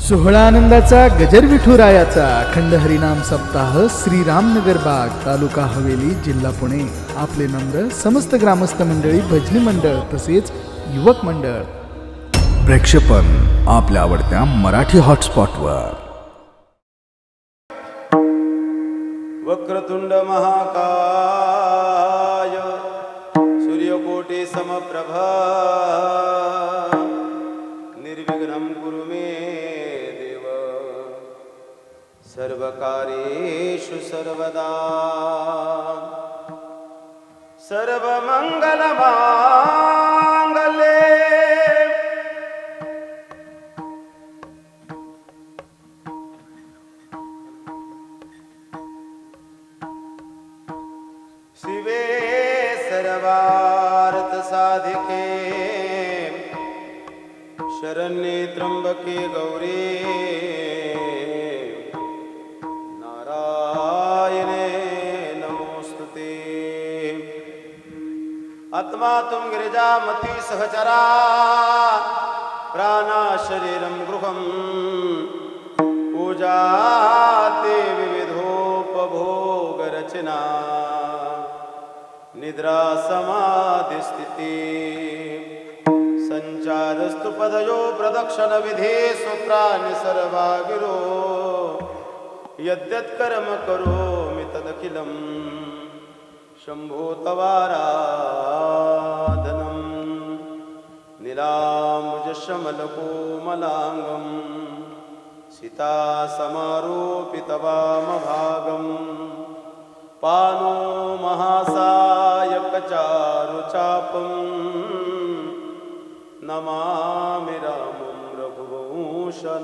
सोहळा आनंदाचा गजर विठुरायाचा अखंड हरिनाम सप्ताह श्रीरामनगर बाग तालुका हवेली जिल्हा पुणे. आपले नम्र समस्त ग्रामस्थ मंडळी, भजनी मंडळ तसेच युवक मंडळ. प्रक्षेपण आपल्या आवडत्या मराठी हॉटस्पॉटवर. वक्रतुंड महाकाय सूर्यकोटि समप्रभा निर्विघ्नं कुरु मे देव सर्वकार्येषु सर्वदा. सर्वमंगलमांगल्ये शिवे सर्वार्थ साधिके शरण्ये त्र्यंबके गौरी नारायणे नमोस्तुते. आत्मा तुम गिरिजामती सहचरा प्राणा शरीरं गृहं पूजा ते विविधोपभोग रचना निद्रा समाधि स्थिति संचारस्तु पदयो प्रदक्षिण विधे सूत्राणि सर्वा गिरो यद्यत् कर्म करोमि तदखिलं शंभो तवाराधनं. नीलाम्बुजश्यामलकोमलांगं सीता समारोपितवामभागं पानो महासायकचारुचापं नमामि रामं रघुवंशनाथं.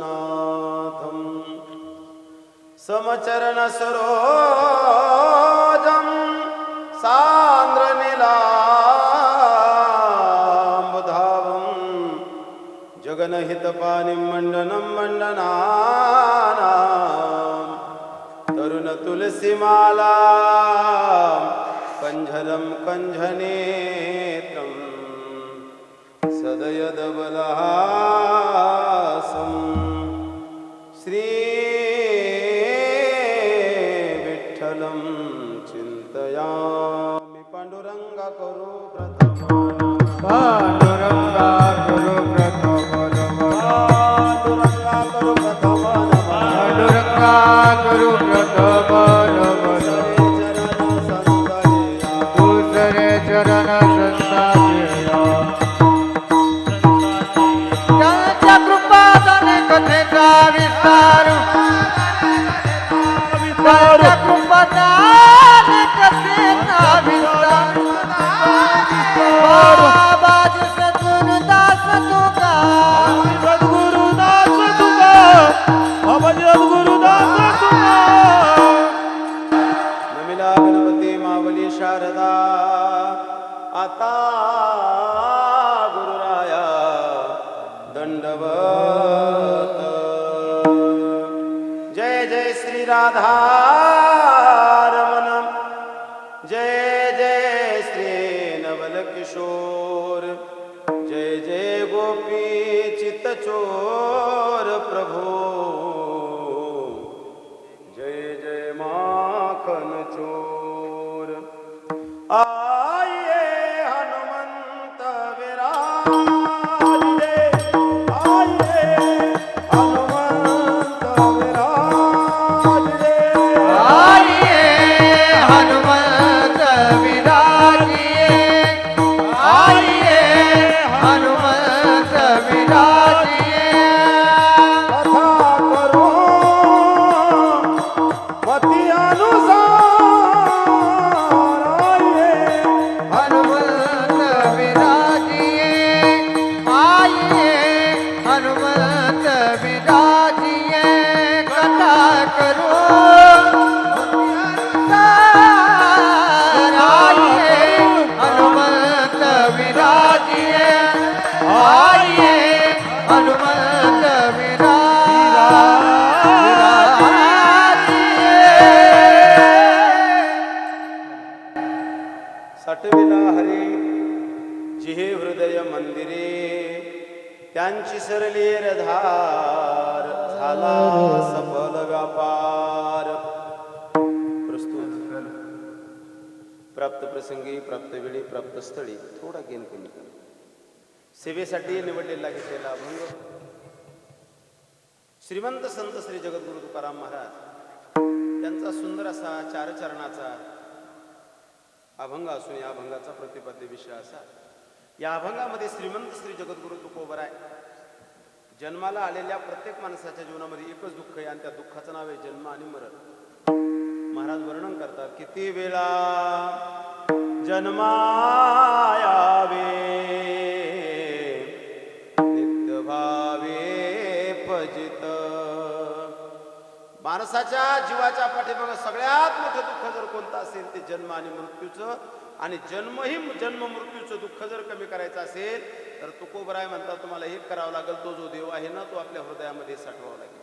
समचरणसरोजं सान्द्रनीलाम्बुधावं जगन्हितपाणिं मण्डनं मण्डनानां तरुण तुलसीमाला कंझलं कंझनेत्रं सदयदबलहासं. श्री विठ्ठलं चिन्तयामि. पांडुरंगा करू प्रथम पांडुरंगा गुरु प्रथम पांडुरंगा करू प्रथम पांडुरंगा गुरु प्रथम दुसरे चरण संताजिया. त्यांच्या कृपादाने कथेचा विस्तार त्यांच्या कृपादाने कथेचा विस्तार. बाबाजी सद्गुरुदास तुका सद्गुरुदास तुका बाबाजी सद्गुरुदास तुका. नमिला गणपती मावली शारदा आता गुरुराया दंडवत. जय जय श्री राधा रमण जय जय श्री नवल किशोर जय जय गोपी चित्तचोर प्रभो जय जय माखन चोर. आइए हनुमंत विराजे आइए हनुमंत विराजे झाला सफल व्यापार. प्रस्तुत प्राप्त प्रसंगी, प्राप्त वेळी, प्राप्त स्थळी थोडा गेन कमी करा. सेवेसाठी निवडलेला घेतलेला अभंग श्रीमंत संत श्री जगद्गुरु तुकाराम महाराज त्यांचा सुंदर असा चार चरणाचा अभंग असून या अभंगाचा प्रतिपाद्य विषय असा. या अभंगामध्ये श्रीमंत श्री जगद्गुरु तुकोबराय जन्माला आलेल्या प्रत्येक माणसाच्या जीवनामध्ये एकच दुःख आहे आणि त्या दुःखाचं नाव आहे जन्म आणि मरण. महाराज वर्णन करतात, किती वेळा जन्मायावे नित्य भावे फजित. माणसाच्या जीवाच्या पाठीमागे सगळ्यात मोठं दुःख जर कोणतं असेल ते जन्म आणि मृत्यूचं. आणि जन्म मृत्यूचं दुःख जर कमी करायचं असेल तर तुकोबराय म्हणतात तुम्हाला एक करावं लागेल, तो जो देव आहे ना तो आपल्या हृदयामध्ये साठवावा लागेल.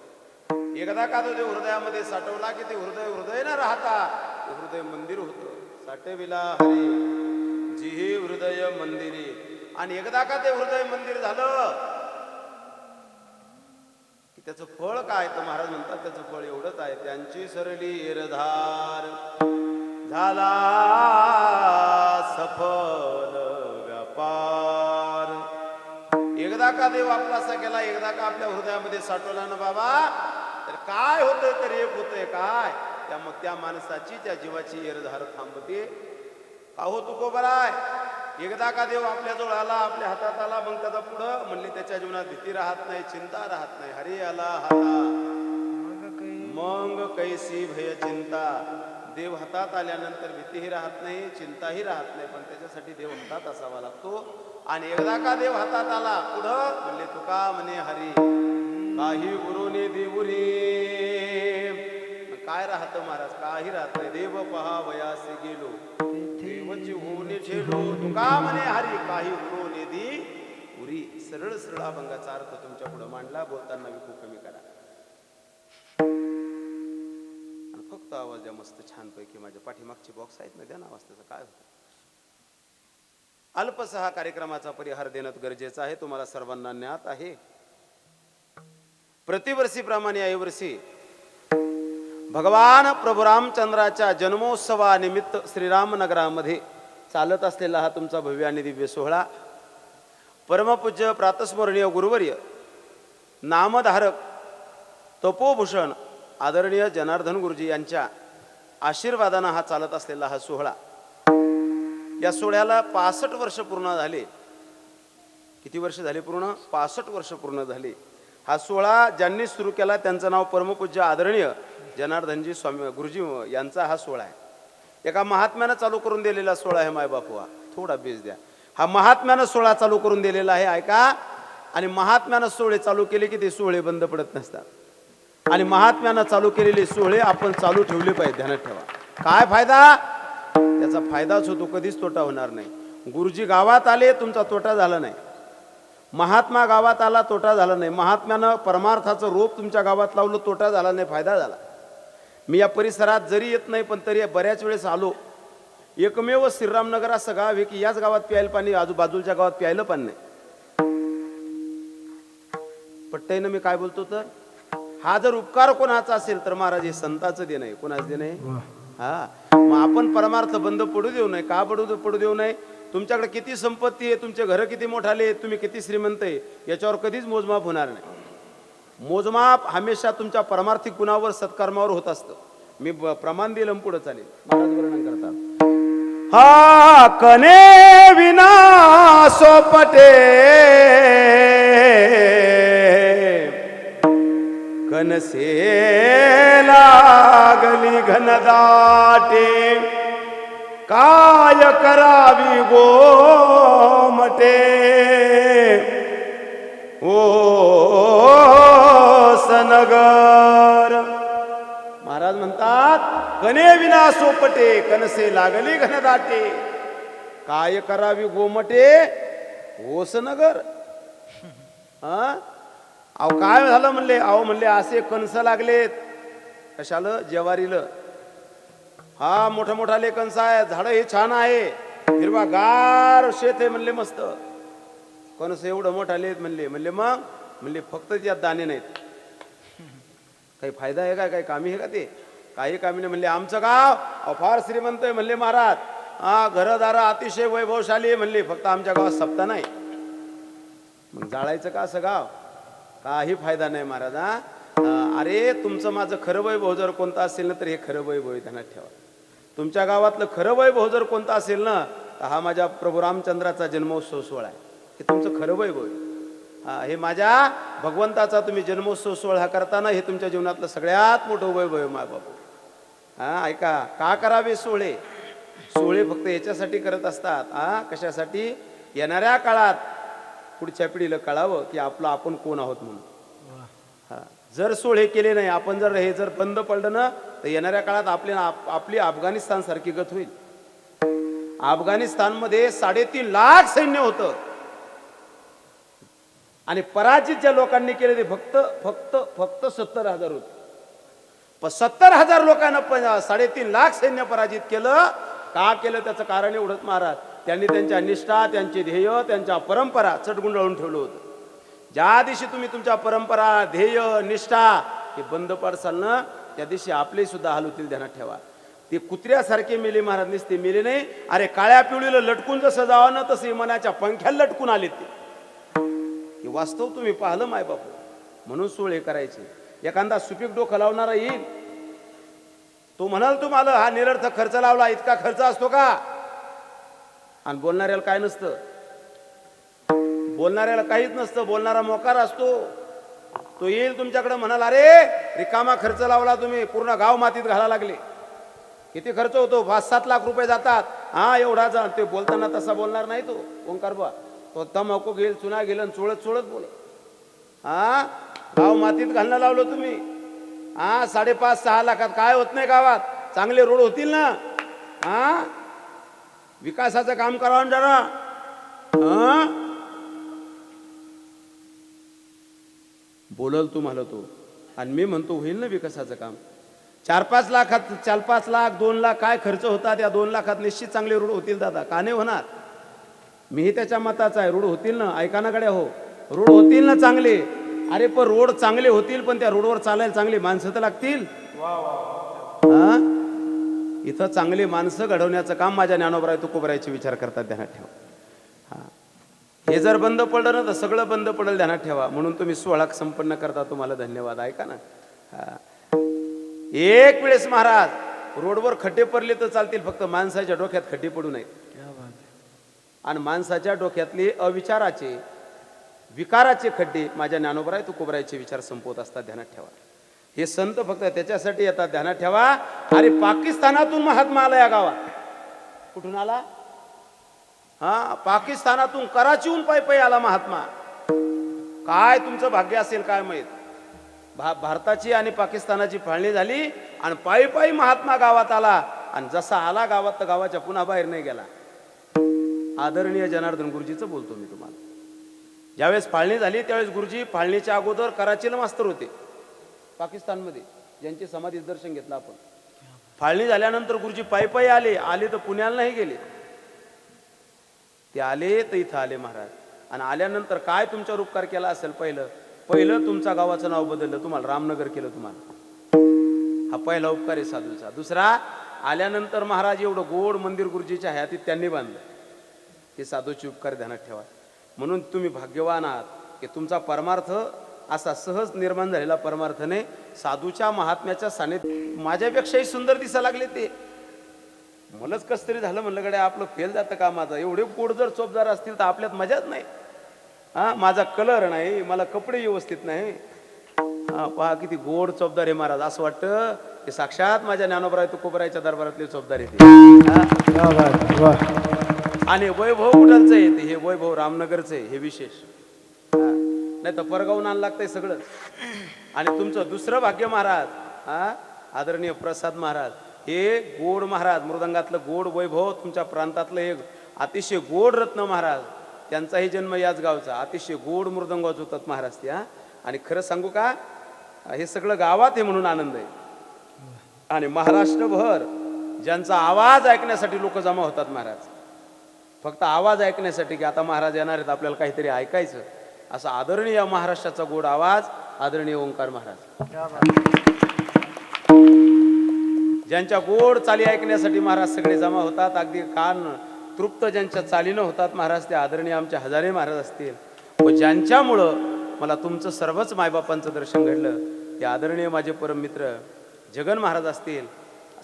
एकदा का तो देव हृदयामध्ये साठवला की ते हृदय न राहता ते हृदय मंदिर होतं. साठविला हरी जी हे हृदय मंदिरी. आणि एकदा का ते हृदय मंदिर झालं की त्याचं फळ काय तर महाराज म्हणतात त्याचं फळ एवढंच आहे, त्यांची सरली एरधार झाला सफल व्यापार. एकदा का देव आपलासा केला, एकदा का आपल्या हृदयामध्ये साठवला ना बाबा, तर काय होतंय तर एक होतंय काय, त्या माणसाची त्या जीवाची एरधार थांबते. का हो तुकोबराय, एकदा का देव आपल्या जवळ आला, आपल्या हातात आला, मग त्याचा पुढं म्हणले त्याच्या जीवनात भीती राहत नाही, चिंता राहत नाही. हरी आला हाता मग कैसी भय चिंता. देव हातात आल्यानंतर भीतीही राहत नाही, चिंताही राहत नाही, पण त्याच्यासाठी देव हातात असावा लागतो. आणि एकदा का देव हातात आला पुढं म्हणले तुका म्हणे हरी काही गुरुने देऊरी. काय राहतं महाराज, काही राहत नाही. देव पहा वयासे गेलो देवची होणे ठेलो. तुका म्हणे हरी काही गुरुने दी उरी. सरळ सरळ अभंगाचा अर्थ तुमच्या पुढे मांडला. बोलताना विकू कमी करा आणि फक्त आवाज द्या मस्त छानपैकी. माझ्या पाठीमागची बॉक्स आहेत ना, द्या ना आवाज. त्याचं काय होतं. अल्पसा हा कार्यक्रमाचा परिहार देणं गरजेचं आहे. तुम्हाला सर्वांना ज्ञात आहे प्रतिवर्षीप्रमाणे याही वर्षी भगवान प्रभू रामचंद्राच्या जन्मोत्सवानिमित्त श्रीरामनगरामध्ये चालत असलेला हा तुमचा भव्य आणि दिव्य सोहळा परमपूज्य प्रातस्मरणीय गुरुवर्य नामधारक तपोभूषण आदरणीय जनार्दन गुरुजी यांच्या आशीर्वादानं हा चालत असलेला हा सोहळा. या सोहळ्याला 65 वर्ष पूर्ण झाले. किती वर्ष झाले पूर्ण? 65 वर्ष पूर्ण झाले. हा सोहळा ज्यांनी सुरू केला त्यांचं नाव परमपूज्य आदरणीय जनार्दनजी स्वामी गुरुजी यांचा हा सोहळा आहे. एका महात्म्यानं चालू करून दिलेला सोहळा आहे. मायबापुआ थोडा बेस द्या. हा महात्म्यानं सोहळा चालू करून दिलेला आहे, ऐका. आणि महात्म्यानं सोहळे चालू केले की ते सोहळे बंद पडत नसतात. आणि महात्म्यानं चालू केलेले सोहळे आपण चालू ठेवले पाहिजे. ध्यानात ठेवा. काय फायदा? त्याचा फायदाच होतो, कधीच तोटा होणार नाही. गुरुजी गावात आले, तुमचा तोटा झाला नाही. महात्मा गावात आला, तोटा झाला नाही. महात्म्यानं परमार्थाचं रोप तुमच्या गावात लावलं, तोटा झाला नाही, फायदा झाला. मी या परिसरात जरी येत नाही पण तरी बऱ्याच वेळेस आलो. एकमेव श्रीरामनगर असं गाव आहे की याच गावात प्यायला पाणी, आजूबाजूच्या गावात प्यायला पाणी नाही. पट्ट्यानं मी काय बोलतो तर हा जर उपकार कोणाचा असेल तर महाराज हे संताचं देणं आहे. कोणाचं देणं आहे? हा. मग आपण परमार्थ बंद पडू देऊ नये. का पडू देऊ नये? तुमच्याकडे किती संपत्ती आहे, तुमचे घर किती मोठाले, तुम्ही किती श्रीमंत आहे, याच्यावर कधीच मोजमाप होणार नाही. मोजमाप हमेशा तुमच्या परमार्थिक गुणावर सत्कर्मावर होत असतं. मी प्रमाण दिलं पुढे चालेल. महाराज वर्णन करतात, हा कने विना सोपटे कनसे लागली घनदाटे काय करावी गोमटे ओ सनगर. महाराज म्हणतात कने विना सोपटे कनसे लागली घनदाटे काय करावी गोमटे ओस नगर. हा अहो काय झालं म्हणले? अहो म्हणले असे कणस लागलेत. कशाला? ज्वारीला. हा मोठा मोठा कणस आहे, झाडं हे छान आहे, हिरवा गार शेत आहे म्हणले, मस्त कणस एवढं मोठा लेत म्हणले. म्हणले मग म्हणले फक्त त्यात दाणे नाहीत. काही फायदा आहे का, काही कामी आहे का ते? काही कामी नाही. म्हणले आमचं गाव फार श्रीमंत आहे म्हणले महाराज, घरदारं अतिशय वैभवशाली आहे म्हणले, फक्त आमच्या गावात सप्ता नाही. मग जाळायचं का असं गाव? काही फायदा नाही महाराज. अरे तुमचं माझं खरं वैभव जर कोणतं असेल ना तर हे खरं वैभव आहे, ध्यानात ठेवा. तुमच्या गावातलं खरं वैभव जर कोणतं असेल ना तर हा माझ्या प्रभू रामचंद्राचा जन्मोत्सव सोहळा आहे. हे तुमचं खरं वैभव आहे. हे माझ्या भगवंताचा तुम्ही जन्मोत्सव सोहळा करताना हे तुमच्या जीवनातलं सगळ्यात मोठं वैभव आहे मा बाबू. ऐका, का करावे सोहळे? सोहळे फक्त याच्यासाठी करत असतात, कशासाठी? येणाऱ्या काळात पुढच्या पिढीला कळावं की आपण कोण आहोत म्हणून. जर सोहळे केले नाही आपण, जर हे जर बंद पडलं ना तर येणाऱ्या काळात आपली अफगाणिस्तान सारखी गत होईल. अफगाणिस्तानमध्ये 3.5 लाख सैन्य होतं आणि पराजित ज्या लोकांनी केले ते फक्त 70,000 होते. पण 70,000 लोकांना 3.5 लाख सैन्य पराजित केलं. का केलं त्याचं कारण एवढंच महाराज, त्यांनी त्यांच्या निष्ठा, त्यांचे ध्येय, त्यांच्या परंपरा चटगुंडाळून ठेवलं होतं. ज्या दिवशी तुम्ही तुमच्या परंपरा, ध्येय, निष्ठा हे बंद पडसाल ना त्या दिवशी आपले सुद्धा हाल होतील, ध्यानात ठेवा. ते कुत्र्यासारखे मेले महाराज, नसते मेले नाही. अरे काळ्या पिवळीला लटकून जसं जावं ना तसं मनाच्या पंख्याला लटकून आले ते. हे वास्तव तुम्ही पाहिलं माय बापू. म्हणून सोहळे करायचे. एखादा सुपीक डोकं लावणारा येईल, तो म्हणाल तुम्हाला हा निरर्थक खर्च लावला, इतका खर्च असतो का? आणि बोलणाऱ्याला काय नसतं, बोलणाऱ्याला काहीच नसतं. बोलणारा मोकार असतो. तो येईल तुमच्याकडे म्हणाल अरे रिकामा खर्च लावला तुम्ही, पूर्ण गाव मातीत घाला लागले. किती खर्च होतो? 5-7 लाख रुपये जातात. एवढा जा. ते बोलताना तसा बोलणार नाही तो ओंकार बा. तो तंबाखू घेईल, चुना घेईल, चोळत चोळत बोल. गाव मातीत घालणं लावलं तुम्ही. 5.5-6 लाखात काय होत नाही गावात? चांगले रोड होतील ना. विकासाचं काम करावं जरा. बोलल तुम्हाला तो, आणि मी म्हणतो होईल ना विकासाचं काम. 4-5 लाखात, 4-5 लाख 2 लाख काय खर्च होता, त्या 2 लाखात निश्चित चांगले रोड होतील दादा. का नाही होणार? मीही त्याच्या मताचा आहे. रोड होतील ना, ऐका ना गड्या हो, रोड होतील ना चांगले. अरे पण रोड चांगले होतील, पण त्या रोडवर चालायला चांगली माणसं तर लागतील. इथं चांगली माणसं घडवण्याचं काम माझ्या ज्ञानोबराय तुकोबरायचे विचार करतात, ध्यानात ठेवा. हे जर बंद पडलं ना तर सगळं बंद पडेल, ध्यानात ठेवा. म्हणून तुम्ही सोहळा संपन्न करता, तुम्हाला धन्यवाद. ऐका ना, एक वेळेस महाराज रोडवर खड्डे पडले तर चालतील, फक्त माणसाच्या डोक्यात खड्डे पडू नयेत. आणि माणसाच्या डोक्यातले अविचाराचे, विकाराचे खड्डे माझ्या ज्ञानोबराय तुकोबरायचे विचार संपवत असतात, ध्यानात ठेवा. हे संत फक्त त्याच्यासाठी येतात, ध्यानात ठेवा. अरे पाकिस्तानातून महात्मा आला या गावात. कुठून आला? पाकिस्तानातून, कराचीहून पायी आला महात्मा. काय तुमचं भाग्य असेल काय माहित. भारताची आणि पाकिस्तानाची फाळणी झाली आणि पायी महात्मा गावात आला. आणि जसा आला गावात तर गावाच्या पुन्हा बाहेर नाही गेला. आदरणीय जनार्दन गुरुजीचं बोलतो मी तुम्हाला. ज्यावेळेस फाळणी झाली त्यावेळेस गुरुजी फाळणीच्या अगोदर कराचीला मास्तर होते पाकिस्तानमध्ये, ज्यांची समाधीचं दर्शन घेतलं आपण. फाळणी झाल्यानंतर गुरुजी पायी आले तर पुण्याला नाही गेले. ते आले तर इथं आले महाराज. आणि आल्यानंतर काय तुमच्यावर उपकार केला असेल? पहिलं तुमच्या गावाचं नाव बदललं, तुम्हाला रामनगर केलं तुम्हाला. हा पहिला उपकार आहे साधूचा. दुसरा, आल्यानंतर महाराज एवढं गोड मंदिर गुरुजीच्या हयातीत त्यांनी बांधलं. हे साधूचे उपकार ध्यानात ठेवा. म्हणून तुम्ही भाग्यवान आहात की तुमचा परमार्थ असा सहज निर्माण झालेला परमार्थ नाही, साधूच्या महात्म्याच्या सानिध्यात माझ्यापेक्षाही सुंदर दिसायला लागले ते. मलाच कस तरी झालं, म्हणलं गड्या आपलं फेल जातं का माझा. एवढे गोड जर चोपदार असतील तर आपल्यात मजाच नाही. माझा कलर नाही, मला कपडे व्यवस्थित नाही. पहा किती गोड चोपदार आहे महाराज. असं वाटतं की साक्षात माझ्या ज्ञानोबराय तुकोबरायच्या दरबारातले चोपदार येते. आणि वैभव कुठलचं आहे ते? हे वैभव रामनगरचं आहे. हे विशेष नाही तर परगावून आण लागतंय सगळं. आणि तुमचं दुसरं भाग्य महाराज, आदरणीय प्रसाद महाराज, हे गोड महाराज, मृदंगातलं गोड वैभव, तुमच्या प्रांतातलं एक अतिशय गोड रत्न महाराज, त्यांचाही जन्म याच गावचा. अतिशय गोड मृदंग वाजवतात महाराज ते. आणि खरं सांगू का, हे सगळं गावात आहे म्हणून आनंद आहे. आणि महाराष्ट्रभर ज्यांचा आवाज ऐकण्यासाठी लोक जमा होतात महाराज, फक्त आवाज ऐकण्यासाठी की आता महाराज येणार आहेत, आपल्याला काहीतरी ऐकायचं. असा आदरणीय महाराष्ट्राचा गोड आवाज आदरणीय ओंकार महाराज. ज्यांच्या गोड चाली ऐकण्यासाठी महाराज सगळे जमा होतात, अगदी कान तृप्त ज्यांच्या चालीनं होतात महाराज, ते आदरणीय आमचे हजारे महाराज असतील. व ज्यांच्यामुळं मला तुमचं सर्वच मायबापांचं दर्शन घडलं ते आदरणीय माझे परममित्र जगन महाराज असतील.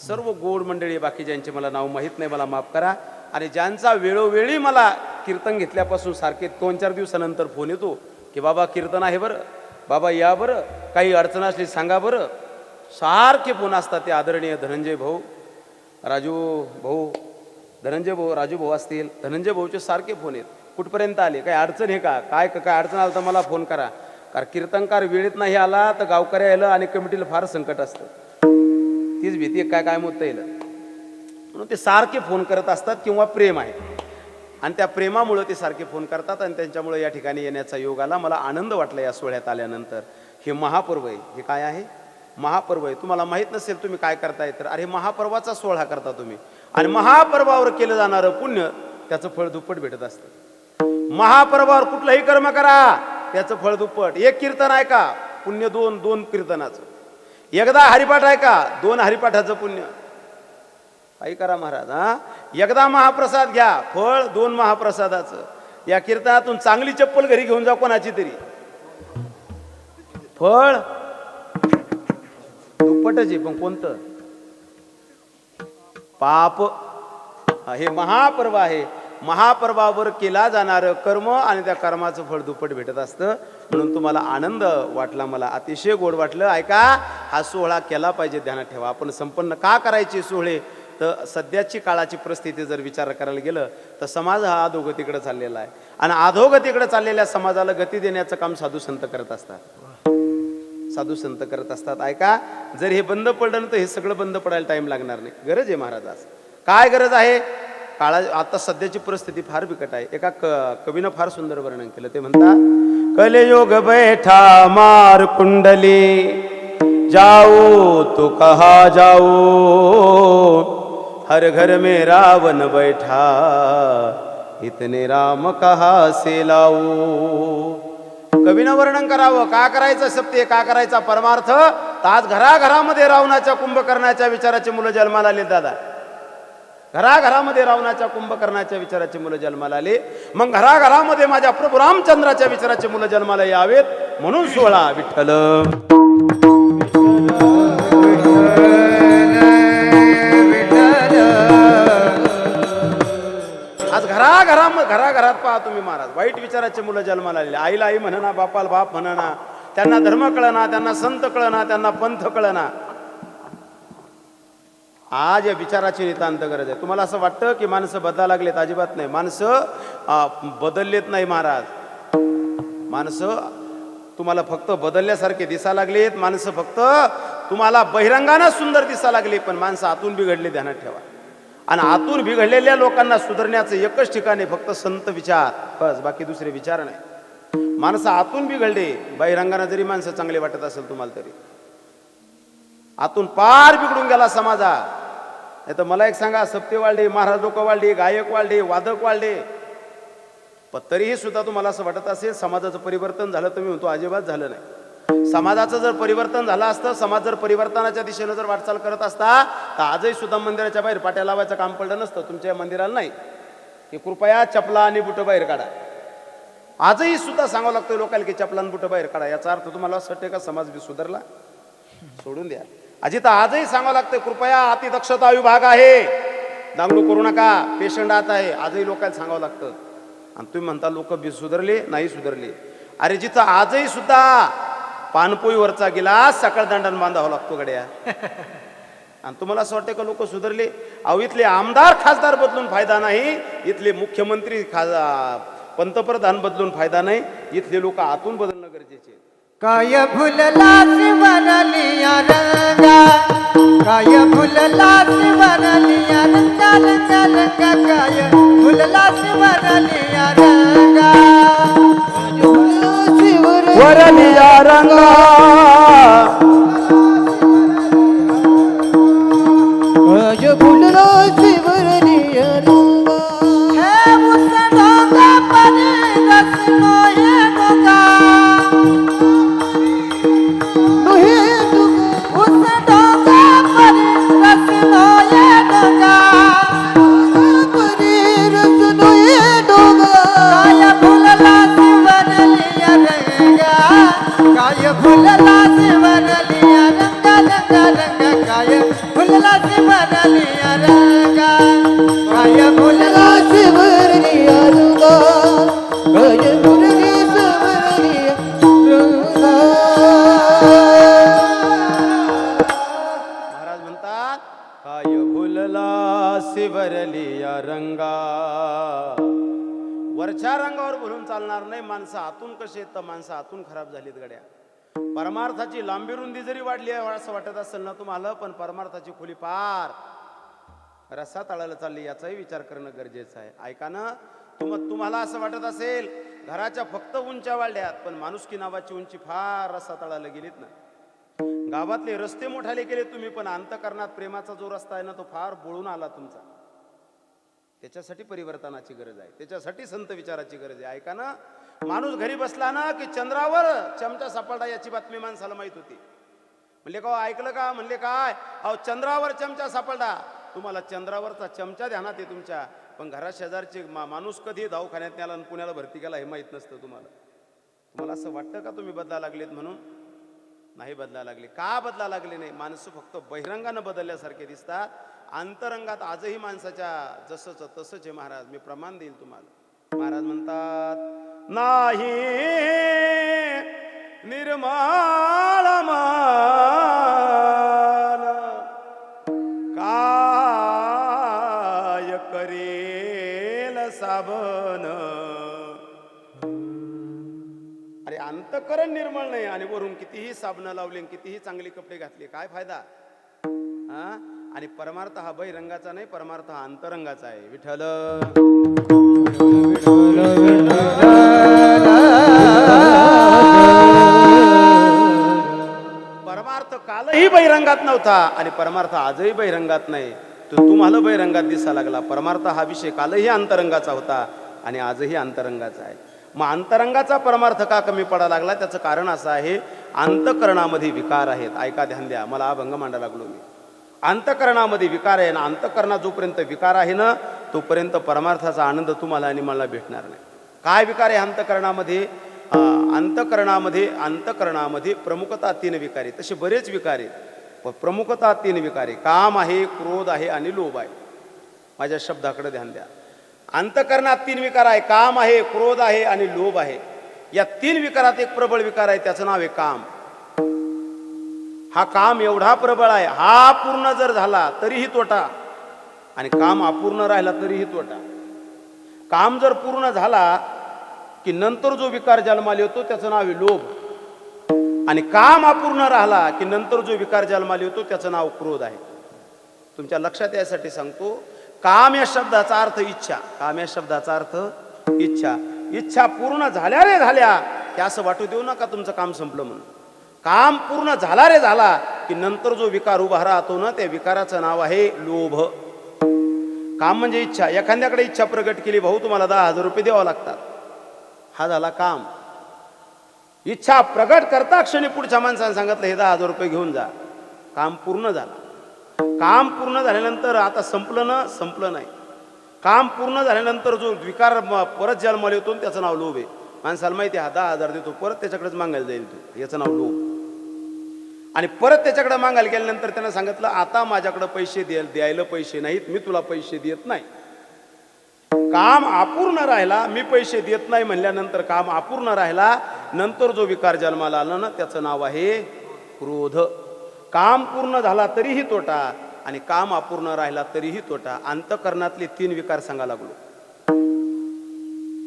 सर्व गोड मंडळी बाकी ज्यांचे मला नाव माहीत नाही मला माफ करा. आणि ज्यांचा वेळोवेळी मला कीर्तन घेतल्यापासून सारखे 2-4 दिवसानंतर फोन येतो की बाबा कीर्तन आहे बरं, बाबा या बरं, काही अडचण असली सांगा बरं, सारखे फोन असतात. ते आदरणीय धनंजय भाऊ, राजू भाऊ, धनंजय भाऊ, राजू भाऊ असतील, धनंजय भाऊचे सारखे फोन आहेत. कुठपर्यंत आले, काही अडचण आहे का, काय काय अडचण आलं तर मला फोन करा. कारण कीर्तनकार वेळेत नाही आला तर गावकऱ्या यायला आणि कमिटीला फार संकट असतं. तीच भीती काय काय मोठं येईल म्हणून ते सारखे फोन करत असतात. किंवा प्रेम आहे आणि त्या प्रेमामुळं ते सारखे फोन करतात आणि त्यांच्यामुळे या ठिकाणी येण्याचा योग आला. मला आनंद वाटला या सोहळ्यात आल्यानंतर. हे महापर्व आहे. हे काय आहे? महापर्व आहे. तुम्हाला माहीत नसेल तुम्ही काय करताय तर अरे महापर्वाचा सोहळा करता तुम्ही. आणि महापर्वावर केलं जाणारं पुण्य त्याचं फळ दुप्पट भेटत असतं. महापर्वावर कुठलंही कर्म करा त्याचं फळ दुप्पट. एक कीर्तन आहे का पुण्य 2 कीर्तनाचं. एकदा हरिपाठ आहे का 2 हरिपाठाचं पुण्य. काही करा महाराज. एकदा महाप्रसाद घ्या फळ 2 महाप्रसादाचं. या कीर्तनातून चांगली चप्पल घरी घेऊन जा कोणाची तरी, फळ दुप्पटच आहे. पण कोणतं? पाप. हे महापर्व आहे. महापर्वावर केला जाणारं कर्म आणि त्या कर्माचं फळ दुप्पट भेटत असतं. म्हणून तुम्हाला आनंद वाटला, मला अतिशय गोड वाटलं. ऐका, हा सोहळा केला पाहिजे, ध्यानात ठेवा. आपण संपन्न का करायचे सोहळे तर सध्याची काळाची परिस्थिती जर विचार करायला गेलं तर समाज हा अधोगतीकडे चाललेला आहे. आणि अधोगतीकडे चाललेल्या समाजाला गती देण्याचं काम साधू संत करत असतात. साधू संत करत असतात. ऐका, जर हे बंद पडलं तर हे सगळं बंद पडायला टाइम लागणार नाही. गरज आहे महाराज. काय गरज आहे? काळा आता सध्याची परिस्थिती फार बिकट आहे. एका कवीनं फार सुंदर वर्णन केलं. ते म्हणतात, कलयुग बैठा मार कुंडली, जाओ तो कहा जाओ, हर घर में रावण बैठा, इतने राम कहा से लाओ. कवीनं वर्णन करावं का करायचं सत्य, का करायचा परमार्थ. तर आज घराघरामध्ये रावणाच्या कुंभकर्णाच्या विचाराचे मुलं जन्माला आले. दादा, घराघरामध्ये रावणाच्या कुंभकर्णाच्या विचाराचे मुलं जन्माला आले. मग घराघरामध्ये माझ्या प्रभू रामचंद्राच्या विचाराचे मुलं जन्माला यावेत म्हणून सोहळा विठ्ठल. आज घराघरात पहा तुम्ही महाराज, वाईट विचाराचे मुलं जन्माला आलेले. आईला आई म्हणना, बापाला बाप म्हणना, त्यांना धर्म कळना, त्यांना संत कळना, त्यांना पंथ कळना. आज या विचाराची नितांत गरज आहे. तुम्हाला असं वाटतं की माणसं बदला लागलेत? अजिबात नाही. माणसं बदललेत नाही महाराज. माणसं तुम्हाला फक्त बदलल्यासारखे दिसा लागलेत. माणसं फक्त तुम्हाला बहिरंगानं सुंदर दिसा लागली, पण माणसं आतून बिघडले, ध्यानात ठेवा. आणि आतून बिघडलेल्या लोकांना सुधारण्याचं एकच ठिकाण आहे, फक्त संत विचार, बस. बाकी दुसरे विचार नाही. माणसं आतून बिघडले. बहिरंगानं जरी माणसं चांगले वाटत असेल तुम्हाला तरी आतून पार बिघडून गेला समाजा. नाही तर मला एक सांगा, सप्ते वाढले, महाराज लोक वाढले, गायक वाढले, वादक वाढले, पण तरीही सुद्धा तुम्हाला असं वाटत असेल समाजाचं परिवर्तन झालं? तुम्ही म्हणतो अजिबात झालं नाही. समाजाचं जर परिवर्तन झालं असतं, समाज जर परिवर्तनाच्या दिशेनं जर वाटचाल करत असता तर आजही सुद्धा मंदिराच्या बाहेर पाट्या लावायचं काम पडलं नसतं. तुमच्या मंदिराला नाही की कृपया चपला आणि बुटं बाहेर काढा. आजही सुद्धा सांगावं लागतं लोकांना की चपला आणि बुटं बाहेर काढा. याचा अर्थ तुम्हाला असं वाटतं का समाज सुधारला? सोडून द्या. अजित आजही सांगावं लागतं कृपया अतिदक्षता विभाग आहे, दांगडू करू नका, पेशंट आत आहे. आजही लोकांना सांगावं लागतं. आणि तुम्ही म्हणता लोक सुधारले नाही सुधारले. अरे जिथं आजही सुद्धा पानपोईवरचा गिलास सकाळ दंडान बांधावा लागतो गड्या. आणि तुम्हाला असं वाटतं का लोक सुधारले? अहो, इथले आमदार खासदार बदलून फायदा नाही, इथले मुख्यमंत्री पंतप्रधान बदलून फायदा नाही. इथले लोक आतून बदलणं गरजेचे आहे. काय फुलला शिवरलिया रंगा, काय फुलला शिवरलिया रंगा, रंगा रंगा, काय फुलला शिवरलिया रंगा, वरलिया रंगा, काय फुलला शिवरलिया रंगा, हे मुसडोंगा परी रस मोये गोगा, रंगा. वरच्या रंगावर भरून चालणार नाही. माणसं आतून कशी आहेत तर माणसं आतून खराब झालीत गड्या. परमार्थाची लांबी रुंदी जरी वाढली आहे असं वाटत असेल ना तुम्हाला, पण परमार्थाची खोली पार रस्सा तळायला चालली याचाही विचार करणं गरजेचं आहे. ऐका ना, तुम्हाला असं वाटत असेल घराच्या फक्त उंच्या वाढल्यात, पण माणुसकी नावाची उंची फार रस्सा तळायला गेलीत ना. गावातले रस्ते मोठाले केले तुम्ही, पण अंतःकरणात प्रेमाचा जो रस्ता आहे ना तो फार बोळून आला तुमचा. त्याच्यासाठी परिवर्तनाची गरज आहे, त्याच्यासाठी संत विचाराची गरज आहे. ऐका ना, माणूस घरी बसला ना की चंद्रावर चमचा सापडला याची बातमी माणसाला माहित होती. म्हणले का ऐकलं का? म्हणले काय? अहो चंद्रावर चमचा सापडला. तुम्हाला चंद्रावरचा चमचा ध्यानात आहे तुमच्या, पण घरात शेजारचे माणूस कधी दवाखान्यात न्याला आणि पुण्याला भरती केला हे माहीत नसतं तुम्हाला. तुम्हाला असं वाटतं का तुम्ही बदला लागलेत म्हणून? नाही बदला लागले. का बदला लागले नाही? माणसं फक्त बहिरंगानं बदलल्यासारखे दिसतात, अंतरंगात आजही माणसाच्या जसंच तसंच आहे. महाराज मी प्रमाण देईल तुम्हाला. महाराज म्हणतात नाही निर्मळ मान काय करेल साबन. अरे अंतःकरण निर्मळ नाही आणि वरून कितीही साबण लावले कितीही चांगले कपडे घातले काय फायदा? हा. आणि परमार्थ हा बहिरंगाचा नाही, परमार्थ हा अंतरंगाचा आहे. विठ्ठल परमार्थ कालही बहिरंगात नव्हता आणि परमार्थ आजही बहिरंगात नाही. तो तुम्हाला बहिरंगात दिसा लागला. परमार्थ हा विषय कालही अंतरंगाचा होता आणि आजही अंतरंगाचा आहे. मग अंतरंगाचा परमार्थ का कमी पडायला लागला? त्याचं कारण असं आहे, अंतःकरणामध्ये विकार आहेत. ऐका, ध्यान द्या, मला अभंग मांडायला लागलो मी. अंतःकरणामध्ये विकार आहे ना, अंतःकरणात जोपर्यंत विकार आहे ना तोपर्यंत परमार्थाचा आनंद तुम्हाला आणि मला भेटणार नाही. काय विकार आहे अंतःकरणामध्ये? अंतःकरणामध्ये प्रमुखता 3 विकार आहे. तसे बरेच विकार आहेत, पण प्रमुखता 3 विकार आहे. काम आहे, क्रोध आहे आणि लोभ आहे. माझ्या शब्दाकडे ध्यान द्या. अंतःकरणात 3 विकार आहे, काम आहे, क्रोध आहे आणि लोभ आहे. या 3 विकारात एक प्रबळ विकार आहे, त्याचं नाव आहे काम. हा काम एवढा प्रबळ आहे, हा पूर्ण जर झाला तरीही तोटा आणि काम अपूर्ण राहिला तरीही तोटा. काम जर पूर्ण झाला की नंतर जो विकार जन्माला येतो त्याचं नाव आहे लोभ, आणि काम अपूर्ण राहिला की नंतर जो विकार जन्माला येतो त्याचं नाव क्रोध आहे. तुमच्या लक्षात यासाठी सांगतो, काम या शब्दाचा अर्थ इच्छा. काम या शब्दाचा अर्थ इच्छा. इच्छा पूर्ण झाल्या रे झाल्या की असं वाटू देऊ नका तुमचं काम संपलं म्हणून. काम पूर्ण झाला रे झाला की नंतर जो विकार उभा राहतो ना त्या विकाराचं नाव आहे लोभ. काम म्हणजे इच्छा. एखाद्याकडे इच्छा प्रगट केली, भाऊ तुम्हाला 10,000 रुपये द्यावं लागतात, हा झाला काम. इच्छा प्रगट करता क्षणी पुढच्या माणसाने सांगितलं हे 10,000 रुपये घेऊन जा, काम पूर्ण झाला. काम पूर्ण झाल्यानंतर आता संपलं ना? संपलं नाही. काम पूर्ण झाल्यानंतर जो विकार परत जन्माला येतो त्याचं नाव लोभ आहे. माणसाला माहिती आहे हा 10,000 देतो, परत त्याच्याकडेच मागायला जाईल तो, याचं नाव लोभ. आणि परत त्याच्याकडे मागायला गेल्यानंतर त्यानं सांगितलं आता माझ्याकडे पैसे द्यायला पैसे नाहीत, मी तुला पैसे देत नाही. काम अपूर्ण राहिला, मी पैसे देत नाही म्हणल्यानंतर काम अपूर्ण राहिला, नंतर जो विकार जन्माला आला ना त्याचं नाव आहे क्रोध. काम पूर्ण झाला तरीही तोटा आणि काम अपूर्ण राहिला तरीही तोटा. अंतःकरणातले 3 विकार सांगा लागलो.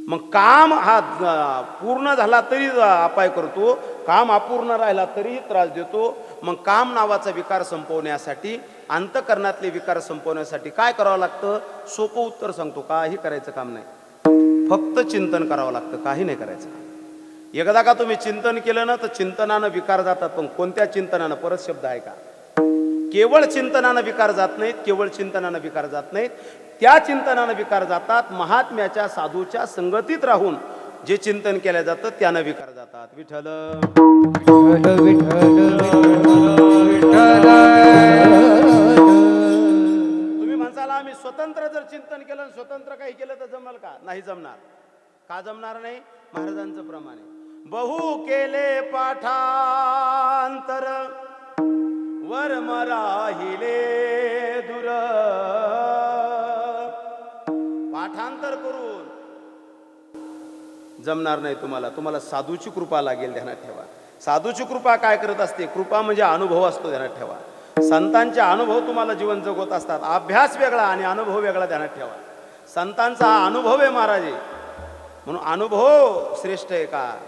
मग काम हा पूर्ण झाला तरी अपाय करतो, काम अपूर्ण राहिला तरीही त्रास देतो. मग काम नावाचा विकार संपवण्यासाठी, अंतःकरणातले विकार संपवण्यासाठी काय करावं लागतं? सोपं उत्तर सांगतो, काही करायचं काम नाही, फक्त चिंतन करावं लागतं, काही नाही करायचं. एकदा का तुम्ही चिंतन केलं ना तर चिंतनानं विकार जातात. पण कोणत्या चिंतनानं? परत शब्द आहे का? केवळ चिंतनानं विकार जात नाहीत, केवळ चिंतनानं विकार जात नाहीत, त्या चिंतनानं विकार जातात महात्म्याच्या साधूच्या संगतीत राहून जे चिंतन केलं जातं त्यानं विकार जातात. विठ्ठल तुम्ही म्हणसाल आम्ही स्वतंत्र जर चिंतन केलं, स्वतंत्र काही केलं तर जमल का? नाही जमणार. का जमणार नाही? महाराजांचं प्रमाण आहे, बहु केले पाठांतर वर मराहिले दूर. पाठांतर करून जमणार नाही तुम्हाला. तुम्हाला साधूची कृपा लागेल, ध्यानात ठेवा. साधूची कृपा काय करत असते? कृपा म्हणजे अनुभव असतो, ध्यानात ठेवा. संतांचे अनुभव तुम्हाला जीवन जगवत असतात. अभ्यास वेगळा आणि अनुभव वेगळा, ध्यानात ठेवा. संतांचा हा अनुभव आहे महाराजे. म्हणून अनुभव श्रेष्ठ आहे का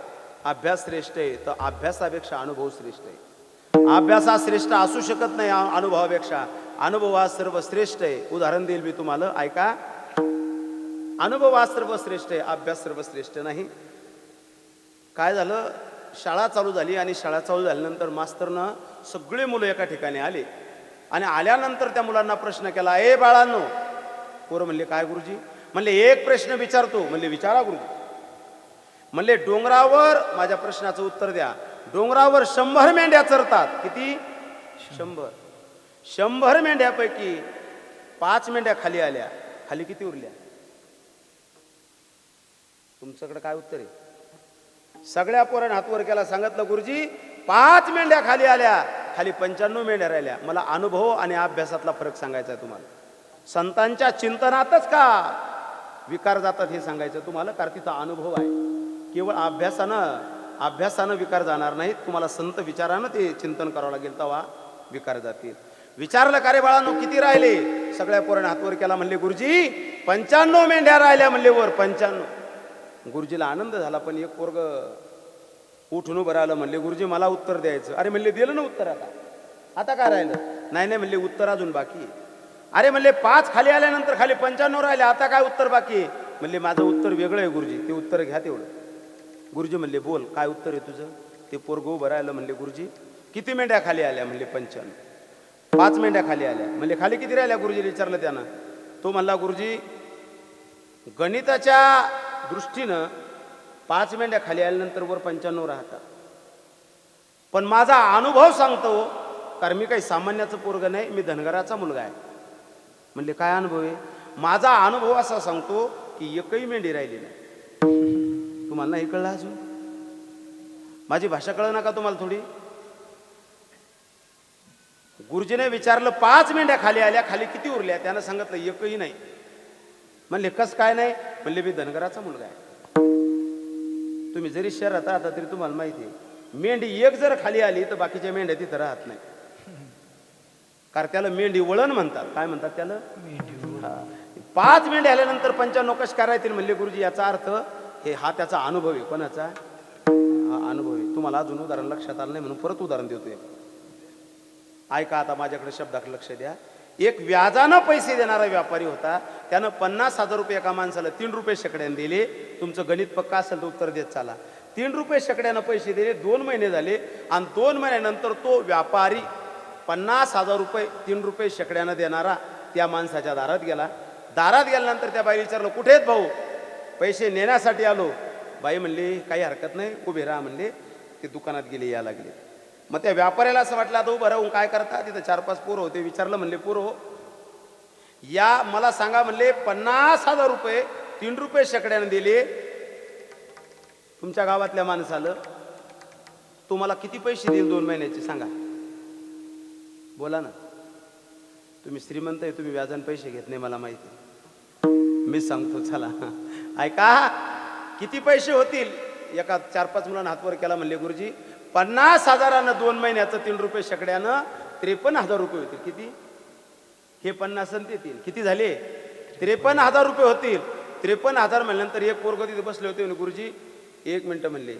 अभ्यास श्रेष्ठ आहे? तर अभ्यासापेक्षा अनुभव श्रेष्ठ आहे. अभ्यास हा श्रेष्ठ असू शकत नाही अनुभवापेक्षा. अनुभव हा सर्वश्रेष्ठ आहे. उदाहरण देईल मी तुम्हाला, ऐका. अनुभव हा सर्वश्रेष्ठ आहे, अभ्यास सर्वश्रेष्ठ नाही. काय झालं, शाळा चालू झाली आणि शाळा चालू झाल्यानंतर मास्तरनं सगळे मुलं एका ठिकाणी आले आणि आल्यानंतर त्या मुलांना प्रश्न केला, ए बाळांनो. पोरं म्हणले, काय गुरुजी? म्हणले, एक प्रश्न विचारतो. म्हणले, विचारा गुरुजी. म्हणले, डोंगरावर, माझ्या प्रश्नाचं उत्तर द्या, डोंगरावर 100 मेंढ्या चरतात. किती? 100. 100 मेंढ्यापैकी 5 मेंढ्या खाली आल्या, खाली किती उरल्या? तुमच्याकडे काय उत्तर आहे? सगळ्या पोरांनी हात वर केला, सांगितलं, गुरुजी 5 मेंढ्या खाली आल्या, खाली 95 मेंढ्या राहिल्या. मला अनुभव आणि अभ्यासातला फरक सांगायचा आहे तुम्हाला. संतांच्या चिंतनातच का विकार जातात हे सांगायचं तुम्हाला, कारण तिचा अनुभव आहे. केवळ अभ्यासानं विकार जाणार नाहीत. तुम्हाला संत विचारानं ते चिंतन करावं लागेल, तेव्हा विकार जातील. विचारलं, का रे बाळांनो किती राहिले? सगळ्या पोरांनी हात वर केला. म्हणले, गुरुजी 95 मेंढ्या राहिल्या. म्हणले, वर 95. गुरुजीला आनंद झाला, पण एक पोरग उठून उभं राहिलं. म्हणले, गुरुजी मला उत्तर द्यायचं. अरे म्हणले, दिलं ना उत्तर, आता काय राहिलं? नाही म्हणले, उत्तर अजून बाकी. अरे म्हणले, 5 खाली आल्यानंतर खाली 95 राहिले, आता काय उत्तर बाकी? म्हणले, माझं उत्तर वेगळं आहे गुरुजी, ते उत्तर घ्या तेवढं. गुरुजी म्हणले, बोल काय उत्तर आहे तुझं? ते पोरग उभं राहिलं. म्हणले, गुरुजी किती मेंढ्या खाली आल्या? म्हणले, 95. 5 मेंढ्या खाली आल्या. म्हणले, खाली किती राहिल्या? गुरुजीला विचारलं त्यानं. तो म्हणला, गुरुजी गणिताच्या दृष्टीनं 5 मेंढ्या खाली आल्यानंतर वर 95 राहतात, पण माझा अनुभव सांगतो, कारण मी काही सामान्याचं पोरग नाही, मी धनगराचा मुलगा आहे. म्हणले, काय अनुभव आहे? माझा अनुभव असा सांगतो की एकही मेंढी राहिली नाही. तुम्हाला नाही कळलं अजून? माझी भाषा कळलं ना का तुम्हाला थोडी? गुरुजीने विचारलं, 5 मेंढ्या खाली आल्या, खाली किती उरल्या? त्यानं सांगितलं, एकही नाही. म्हणले, कस काय नाही? म्हणले, मी धनगराचा मुलगा आहे. तुम्ही जरी शहरात राहता तरी तुम्हाला माहिती आहे, मेंढी एक जर खाली आली तर बाकीच्या मेंढ्या तिथं राहत नाही, कारण त्याला मेंढी वळण म्हणतात. काय म्हणतात त्याला? 5 मेंढ्या आल्यानंतर 95 कश करायतील? म्हणले, गुरुजी याचा अर्थ हा त्याचा अनुभव आहे. कोणाचा? हा अनुभव आहे. तुम्हाला अजून उदाहरण लक्षात आलं नाही म्हणून परत उदाहरण देतोय. ऐका, आता माझ्याकडे शब्दाकडे लक्ष द्या. एक व्याजानं पैसे देणारा व्यापारी होता. त्यानं 50,000 रुपये एका माणसाला 3 रुपये शेकड्यानं दिले. तुमचं गणित पक्का असेल तर उत्तर देत चाला. 3 रुपये शेकड्यानं पैसे दिले. 2 महिने झाले आणि 2 महिन्यानंतर तो व्यापारी 50,000 रुपये 3 रुपये शेकड्यानं देणारा त्या माणसाच्या दारात गेला. दारात गेल्यानंतर त्या बाई विचारलं, कुठे आहेत भाऊ? पैसे नेण्यासाठी आलो. बाई म्हणली, काही हरकत नाही, उभे राहा. म्हणले, ते दुकानात गेले, या लागले. मग त्या व्यापाऱ्याला असं वाटलं, आता उभं राहून काय करता? तिथं 4-5 पोरं होते. विचारलं, म्हणले, पोरं या, मला सांगा. म्हणले, 50,000 रुपये 3 रुपये शेकड्यानं दिले तुमच्या गावातल्या माणसाला, तुम्हाला किती पैसे देईल 2 महिन्याचे? सांगा, बोला ना. तुम्ही श्रीमंत आहे, तुम्ही व्याजाने पैसे घेत नाही, मला माहिती. मी सांगतो, चला ऐका, किती पैसे होतील? एका 4-5 मुलांना हातवर केला. म्हणले, गुरुजी 50,000 2 महिन्याचं 3 रुपये शेकड्यानं 53,000 रुपये होतील. किती? हे 50 आणि ते 3 किती झाले? 53,000 रुपये होतील. 53,000 म्हणल्यानंतर एक पोरग तिथे बसले होते. म्हणजे, गुरुजी 1 मिनिट. म्हणले,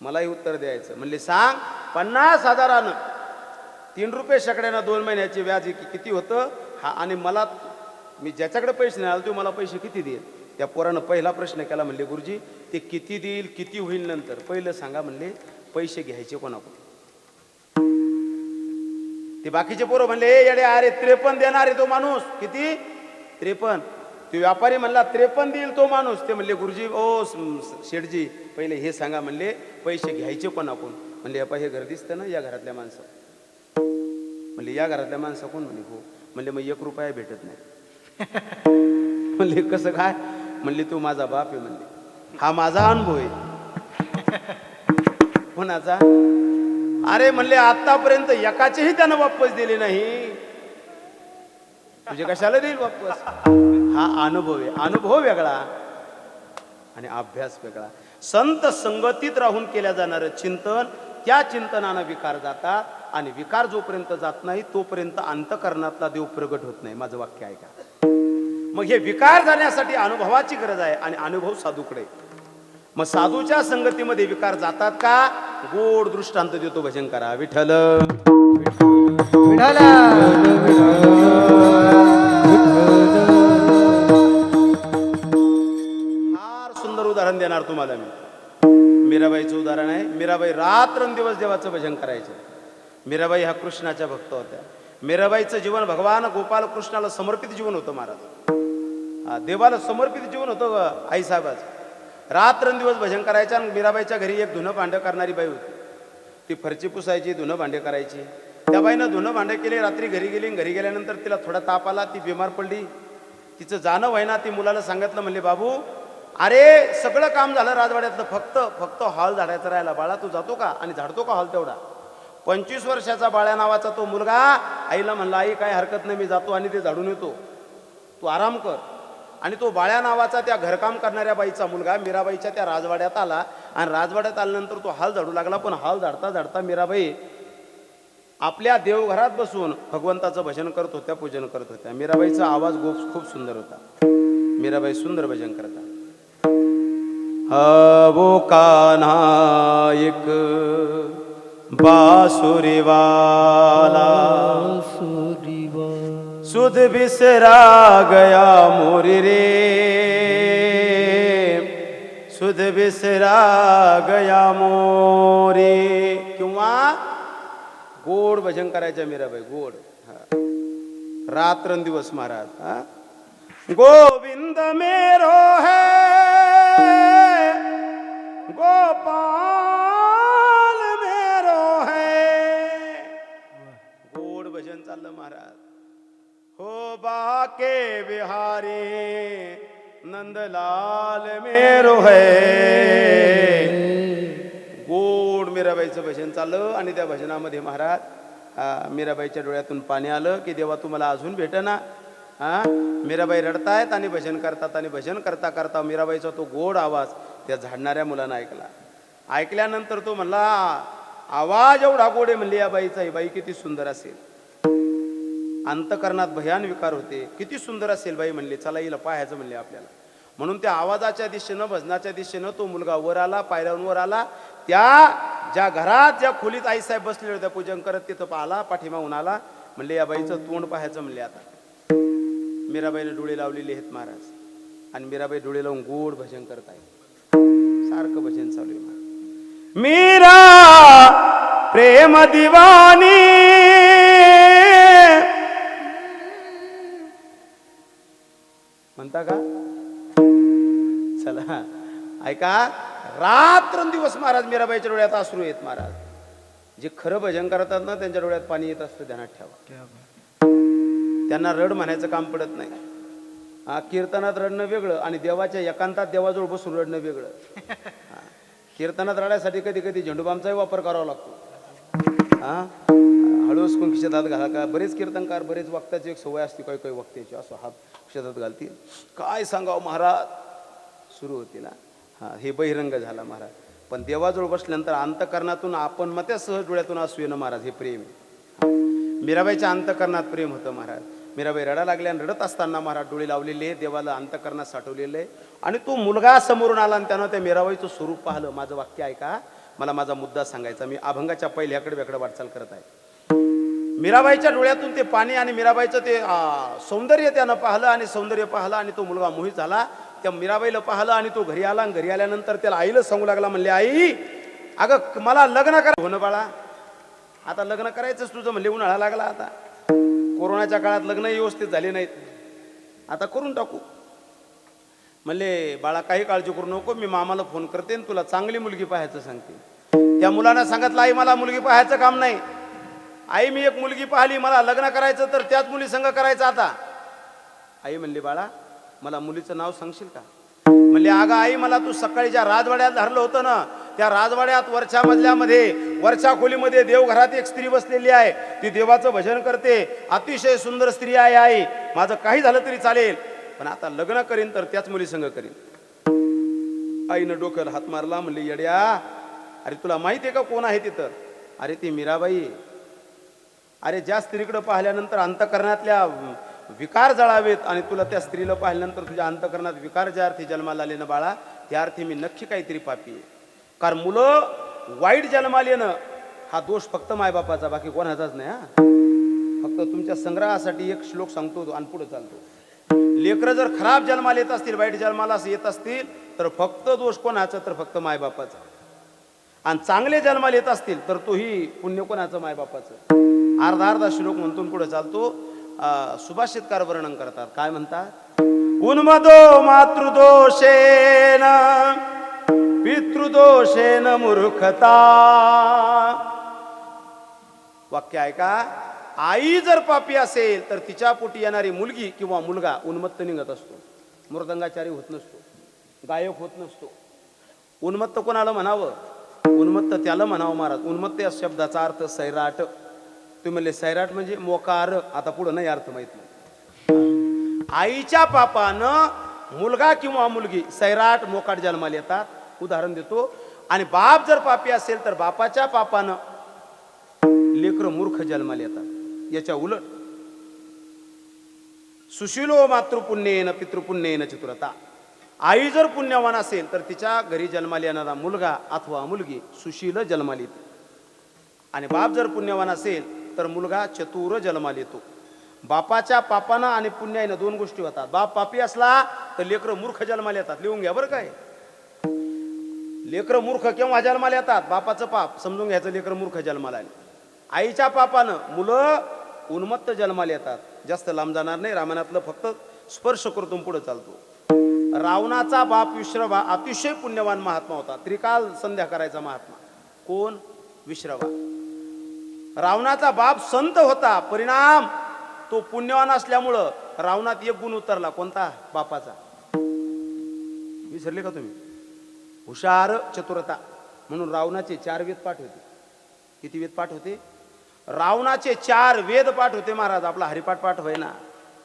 मलाही उत्तर द्यायचं. म्हणले, सांग, 50,000 3 रुपये शेकड्यानं 2 महिन्याचे व्याज किती होतं? हा, आणि मला, मी ज्याच्याकडे पैसे नाही आले तो मला पैसे किती देईल? त्या पोरानं पहिला प्रश्न केला. म्हणले, गुरुजी ते किती देईल, किती होईल नंतर, पहिलं सांगा. म्हणले, पैसे घ्यायचे कोणाकडून? ते बाकीचे पोरं म्हणले, येडे, अरे 53 देणार आहे तो माणूस. किती? 53. ते व्यापारी म्हणला, 53 देईल तो माणूस. ते म्हणले, गुरुजी ओ शेठजी, पहिले हे सांगा. म्हणले, पैसे घ्यायचे कोणाकडून? म्हणले, हे घर दिसतं ना, या घरातल्या माणसं. म्हणले, या घरातल्या माणसं कोण? म्हणे, हो. म्हणले, मग 1 रुपया भेटत नाही. म्हणले, कसं काय? म्हणले, तो माझा बाप आहे. म्हणले, हा माझा अनुभव आहे. कोणाचा? अरे म्हणले, आतापर्यंत एकाचेही त्यानं वापस दिले नाही, तुझे कशाला देईल वापस? हा अनुभव आहे. अनुभव वेगळा आणि अभ्यास वेगळा. संत संगतीत राहून केल्या जाणारं चिंतन, त्या चिंतनानं विकार जातात, आणि विकार जोपर्यंत जात नाही तोपर्यंत अंतःकरणातला देव प्रगट होत नाही. माझं वाक्य ऐका. मग हे विकार जाण्यासाठी अनुभवाची गरज आहे आणि अनुभव साधूकडे. मग साधूच्या संगतीमध्ये विकार जातात का? गोड दृष्टांत देतो, भजन करा विठ्ठल. विठाला फार सुंदर उदाहरण देणार तुम्हाला मी. मीराबाईचं उदाहरण आहे. मीराबाई रात्रंदिवस देवाचं भजन करायचे. मीराबाई हा कृष्णाच्या भक्त होत्या. मीराबाईचं जीवन भगवान गोपाल कृष्णाला समर्पित जीवन होतं महाराज. देवाला समर्पित जीवन होतं आईसाहेबाचं. रात्रंदिवस भजन करायचं. आणि मीराबाईच्या घरी एक धुणं भांडं करणारी बाई होती. ती फरची पुसायची, धुणं भांडे करायची. त्या बाईनं धुणं भांडे केले. रात्री घरी गेली. घरी गेल्यानंतर तिला थोडा ताप आला. ती बिमार पडली. तिचं जाणं व्हायना. ती मुलाला सांगितलं, म्हणले बाबू अरे सगळं काम झालं राजवाड्यातलं, फक्त हॉल झाडायचं राहिला. बाळा तू जातो का आणि झाडतो का हॉल तेवढा? 25 वर्षाचा बाळ्या नावाचा तो मुलगा आईला म्हणला, आई काय हरकत नाही, मी जातो आणि ते झाडून येतो, तू आराम कर. आणि तो बाळ्या नावाचा त्या घरकाम करणाऱ्या बाईचा मुलगा मीराबाईच्या त्या राजवाड्यात आला. आणि राजवाड्यात आल्यानंतर तो हॉल झाडू लागला. पण हॉल झाडता झाडता मीराबाई आपल्या देवघरात बसून भगवंताचं भजन करत होत्या, पूजन करत होत्या. मीराबाईचा आवाज खूप सुंदर होता. मीराबाई सुंदर भजन करतात. वो कान्हा एक बासुरी वाला, सुध बिसरा गया मोरी रे, सुध बिसरा गया मोरी. किंवा गोड भजन करायचं मीराबाई, गोड. रात्रंदिवस महाराज. गोविंद मेरो है गोपाल मेरो है. गोड भजन चाललं महाराज. हो बाके बिहारी नंदलाल मेरो है. गोड मीराबाईचं भजन चाललं. आणि त्या भजनामध्ये महाराज मीराबाईच्या डोळ्यातून पाणी आलं की देवा तुम्हाला अजून भेटना. मीराबाई रडतायत आणि भजन करतात. आणि भजन करता करता मीराबाईचा तो गोड आवाज त्या झाडणाऱ्या मुलानं ऐकला. ऐकल्यानंतर तो म्हणला, आवाज एवढा गोड आहे म्हणली या बाईचा, ही बाई किती सुंदर असेल. अंतकरणात भयान विकार होते. किती सुंदर असेल बाई म्हणली, चला हिला पाहायचं म्हणले आपल्याला. म्हणून त्या आवाजाच्या दिशेनं, भजनाच्या दिशेनं तो मुलगा वर आला, पायऱ्यांवर आला. त्या ज्या घरात ज्या खोलीत आईसाहेब बसलेले होत्या पूजन करत, तिथं पाहिला, पाठीमागून आला. म्हणले या बाईचं तोंड पाहायचं म्हणले. आता मीराबाईने डोळे लावलेले आहेत महाराज. आणि मीराबाई डोळे लावून गोड भजन करत आहे. सारखं भजन चालू आहे. मीरा प्रेम दिवानी म्हणता का? चला ऐका. रात्रंदिवस महाराज मीराबाईच्या डोळ्यात अश्रू येत महाराज. जे खरं भजन करतात ना त्यांच्या डोळ्यात पाणी येत असतं, ध्यानात ठेवा. त्यांना रड म्हणायचं काम पडत नाही. कीर्तनात रडणं वेगळं आणि देवाच्या एकांतात देवाजवळ बसून रडणं वेगळं. कीर्तनात रडायसाठी कधी कधी झेंडूबामचाही वापर करावा लागतो. हळूच कोण खिशात हात घाला का. बरेच कीर्तनकार, बरेच वक्त्याची एक सवय असते, काही वक्त्याची असं हात खिशात घालतील. काय सांगावं महाराज, सुरू होतील. हे बहिरंग झाला महाराज. पण देवाजवळ बसल्यानंतर अंतकरणातून आपण मग त्या सहज डोळ्यातून असू येणं महाराज, हे प्रेम आहे. मीराबाईच्या अंतकरणात प्रेम होतं महाराज. मीराबाई रडा लागल्या आणि रडत असताना महाराज डोळे लावलेले, देवाला अंतकरणात साठवलेलं आहे. आणि तो मुलगा समोरून आला आणि त्यानं त्या मीराबाईचं स्वरूप पाहिलं. माझं वाक्य ऐका, मला माझा मुद्दा सांगायचा. मी अभंगाच्या पहिल्याकडे वेगळं वाटचाल करत आहे. मीराबाईच्या डोळ्यातून ते पाणी आणि मीराबाईचं ते सौंदर्य त्यानं पाहिलं. आणि सौंदर्य पाहिलं आणि तो मुलगा मोहित झाला. त्या मीराबाईला पाहिलं आणि तो घरी आला. आणि घरी आल्यानंतर त्याला आईला सांगू लागला, म्हणले आई अगं मला लग्न करा. हो ना बाळा, आता लग्न करायचंच तुझं म्हणले. उन्हाळा लागला, आता कोरोनाच्या काळात लग्न व्यवस्थित झाले नाहीत, आता करून टाकू. म्हणले बाळा काही काळजी करू नको, मी मामाला फोन करते आणि तुला चांगली मुलगी पाहायचं सांगते. त्या मुलानं सांगितलं, आई मला मुलगी पाहायचं काम नाही. आई मी एक मुलगी पाहिली, मला लग्न करायचं तर त्याच मुली संग करायचं. आता आई म्हणली बाळा मला मुलीचं नाव सांगशील का? म्हणले अगं आई मला तू सकाळी ज्या राजवाड्यात धरलं होतं ना, त्या राजवाड्यात वरच्या मजल्यामध्ये, वरच्या खोलीमध्ये देवघरात एक स्त्री बसलेली आहे. ती देवाचं भजन करते, अतिशय सुंदर स्त्री आहे. आई माझं काही झालं तरी चालेल, पण आता लग्न करीन तर त्याच मुली संग करीन. आईनं डोक्याला हात मारला. म्हणली येड्या, अरे तुला माहिती आहे का कोण आहे तिथं? अरे ती मीराबाई. अरे ज्या स्त्रीकडे पाहिल्यानंतर अंतकरणातल्या विकार जळावेत आणि तुला त्या स्त्रीला पाहिल्यानंतर तुझ्या अंतकरणात विकार ज्या अर्थी जन्माला आले ना बाळा, त्या अर्थी मी नक्की काहीतरी पापी आहे. कारण मुलं वाईट जन्माला येणं हा दोष फक्त मायबापाचा, बाकी कोणाचाच नाही. हा, फक्त तुमच्या संग्रहासाठी एक श्लोक सांगतो आणि पुढे चालतो. लेकरं जर खराब जन्माला येत असतील, वाईट जन्माला येत असतील, तर फक्त दोष कोणाचा, तर फक्त मायबापाचा. आणि चांगले जन्माला येत असतील तर तोही पुण्य कोणाचं, मायबापाचं. अर्धा अर्धा श्लोक म्हणतून पुढे चालतो. सुभाषितकार वर्णन करतात, काय म्हणतात? उन्मदो मातृदोषेन पितृदोषेन मूर्खता. वाक्य ऐका. आई जर पापी असेल तर तिच्या पोटी येणारी मुलगी किंवा मुलगा उन्मत्त निघत असतो, मृदंगाचारी होत नसतो, गायक होत नसतो. उन्मत्त कोणाला म्हणावं? उन्मत्त त्याला म्हणावं महाराज. उन्मत्त या शब्दाचा अर्थ सैराट. तुम्ही म्हणले सैराट म्हणजे मोकार, आता पुढं नाही अर्थ माहित नाही. आईच्या पापानं मुलगा किंवा मुलगी सैराट मोकाट जन्माला येतात. उदाहरण देतो. आणि बाप जर पापी असेल तर बापाच्या पापानं लेकरं मूर्ख जन्माला येतात. याच्या उलट सुशीलो मातृपुण्येन पितृपुण्येन चतुरता. आई जर पुण्यवान असेल तर तिच्या घरी जन्माला येणारा मुलगा अथवा मुलगी सुशील जन्माला येते. आणि बाप जर पुण्यवान असेल तर मुलगा चतुर जन्माला येतो. बापाच्या पापानं आणि पुण्याईनं दोन गोष्टी होतात. बाप पापी असला तर लेकरं मूर्ख जन्माला येतात. लिहून घ्या बरं. काय लेकरं मूर्ख केव्हा जन्माला येतात? बापाचं पाप समजून घ्यायचं, लेकरं मूर्ख जन्माला आले. आईच्या पापानं मुलं उन्मत्त जन्माला येतात. जास्त लांब जाणार नाही, रामायणातलं फक्त स्पर्श करतो पुढे चालतो. रावणाचा बाप विश्रवा अतिशय पुण्यवान महात्मा होता. त्रिकाल संध्या करायचा महात्मा. कोण? विश्रवा. रावणाचा बाप संत होता. परिणाम तो पुण्यवान असल्यामुळं रावणात एक गुण उतरला. कोणता? बापाचा. विसरले का तुम्ही? हुशार, चतुरता. म्हणून रावणाचे 4 वेद पाठ होते. किती वेद पाठ होते? रावणाचे 4 वेद पाठ होते महाराज. आपला हरिपाठ पाठ होय ना.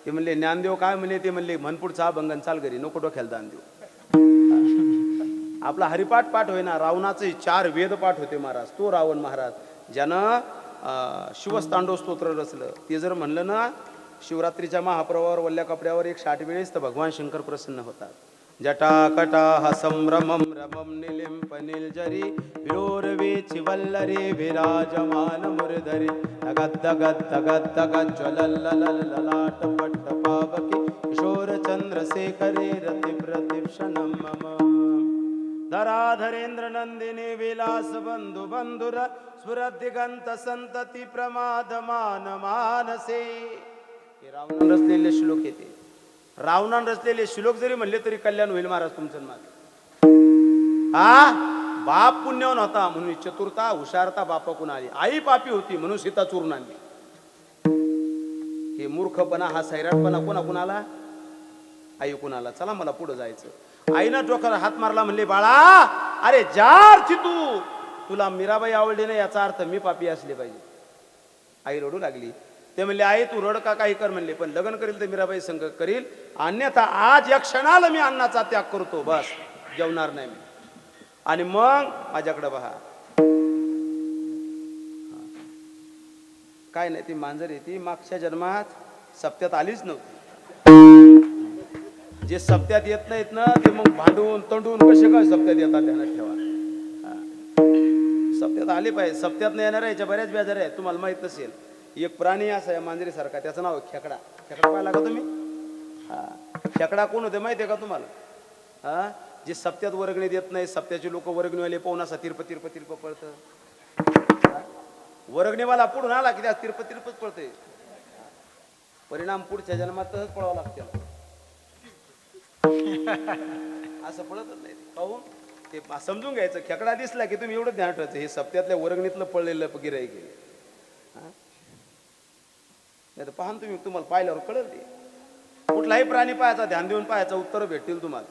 ते म्हणले ज्ञानदेव काय म्हणे? ते म्हणले मनपुढचा भंगन चाल घरी, नको डोक्याला दान देऊ. आपला हरिपाठ पाठ होय ना. रावणाचे 4 वेद पाठ होते महाराज. तो रावण महाराज ज्यानं शिवस्तांडव स्तोत्र रचलं. ते जर म्हणलं ना शिवरात्रीच्या महाप्रवावर वल्ल्या कपड्यावर 160 वेळेस, तर भगवान शंकर प्रसन्न होतात. जटाकटाह संभ्रमं रमं निलिंप निलजरी विरोरवेचि वल्लरे विराजमान मुरधरी तगद् तगद् तगद् तगद् ज्वलल्ललल्ललाट पट्टपावके किशोर चंद्रशेखरे रति प्रतिक्षणं मम धराधरेंद्र नंदिनी विलास बंधु बंधुर स्फुरदिगंत संतती प्रमाद मान मानसे. हे रावणानं रचलेले श्लोक येते. रावणानं रचलेले श्लोक जरी म्हणले तरी कल्याण होईल महाराज तुमचं. माझं हा बाप पुण्यवान होता म्हणून चतुरता हुशारता बापाकून आली. आई पापी होती म्हणून सीता चोरून आणली. हे मूर्खपणा, हा सैराटपणा कोणाकून आला? आई कुणाला? चला मला पुढे जायचं. आईनं डोक्याला हात मारला, म्हणले बाळा अरे जारची तुला मीराबाई आवडली नाही याचा अर्थ मी पापी असले पाहिजे. आई रडू लागली. ते म्हणले आई तू रड का काही कर म्हणले, पण लग्न करील तर मीराबाई संग करील, अन्यथा आज या क्षणाला मी अन्नाचा त्याग करतो, बस जेवणार नाही मी. आणि मग माझ्याकडे पहा. काय नाही ती मांजर येते मागच्या जन्मात सप्त्यात आलीच नव्हती. जे सप्त्यात येत नाहीत ना ते मग भांडून तंडून कसे काय सप्त्यात येतात ध्यानात ठेवा. सप्त्यात आले पाहिजे. सप्त्यात नाही येणार याच्या बऱ्याच बेजार आहेत, तुम्हाला माहित नसेल. एक प्राणी असा आहे मांजरीसारखा, त्याचं नाव खेकडा. खेकडा पाहिला का तुम्ही? हा, खेकडा कोण होते माहिती आहे का तुम्हाला? हा, जे सप्त्यात वर्गणी देत नाही. सप्त्याचे लोक वर्गणीवाले पाहून असा तिरप तिरप तिरप पळतं. वर्गणीवाला पुढून आला की त्या तिरप तिरपच पळते. परिणाम पुढच्या जन्मात तसंच पळावं लागतं. असं पळतच नाही. पाहून ते समजून घ्यायचं. खेकडा दिसला की तुम्ही एवढं ध्यान ठेवायचं हे सप्त्यातल्या वर्गणीतलं पडलेलं गिराईक आहे. नाही तर पाहा तुम्ही, तुम्हाला पाहिल्यावर कळेल. ते कुठलाही प्राणी पाहायचा, ध्यान देऊन पाहायचा, उत्तर भेटतील तुम्हाला.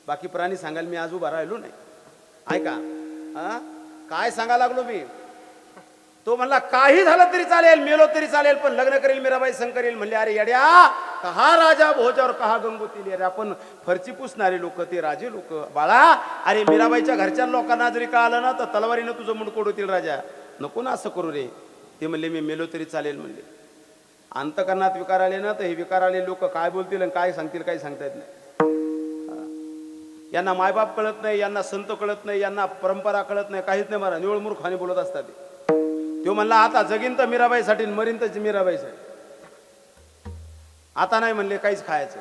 बाकी प्राणी सांगायला मी आज उभा राहिलो नाही. ऐका काय सांगायला लागलो मी. तो म्हणला काही झालं तरी चालेल, मेलो तरी चालेल, पण लग्न करेल मीराबाई संग करेल. म्हणले अरे येड्या, कहा राजा भोजावर कहा गंगोती. अरे आपण फरची पुसणारे लोक ते राजे लोक बाळा. अरे मीराबाईच्या घरच्या लोकांना जरी कळालं ना तर तलवारीनं तुझं मुंड कोडवतील राजा. नको ना असं करू रे. ते म्हणले मी मेलो तरी चालेल म्हणले. अंतकरणात विकार आले ना तर हे विकार आले लोक काय बोलतील आणि काय सांगतील काही सांगता येत नाही. यांना मायबाप कळत नाही, यांना संत कळत नाही, यांना परंपरा कळत नाही, काहीच नाही. मला निवळ मूर्खाने बोलत असतात. तो म्हणला आता जगीन तर मीराबाईसाठी, मरीन तर मीराबाईसाठी. आता नाही म्हणले काहीच खायचं.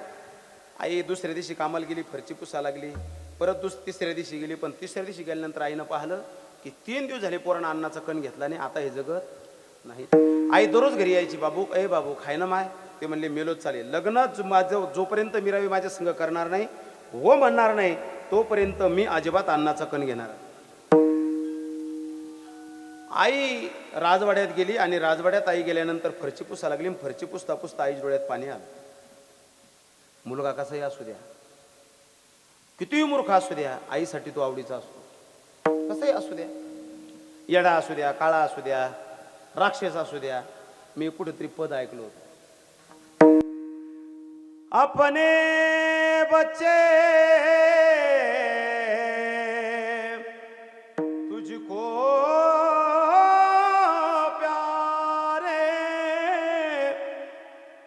आई दुसऱ्या दिवशी कामाला गेली, फरची पुसा लागली. परत तिसऱ्या दिवशी गेली, पण तिसऱ्या दिवशी गेल्यानंतर आईनं पाहिलं की 3 दिवस झाले पोरानं अन्नाचा कण घेतला नाही. आता हे जगत नाही. आई दररोज घरी यायची, बाबू ए बाबू खाय ना माय. ते म्हणले मेलोच चालेल. लग्न माझं जोपर्यंत मीराबाई माझ्या संग करणार नाही, हो म्हणणार नाही, तोपर्यंत मी अजिबात अन्नाचा कण घेणार. आई राजवाड्यात गेली आणि राजवाड्यात आई गेल्यानंतर फरची पुसा लागली. फरची पुसता पुसता आई डोळ्यात पाणी आलं. मुलगा कसाही असू द्या, कितीही मूर्ख असू द्या, आईसाठी तो आवडीचा असतो. कसंही असू द्या, येडा असू द्या, काळा असू द्या, राक्षस असू द्या. मी कुठेतरी पद ऐकलो होतं, अपने बच्चे तुझको प्यारे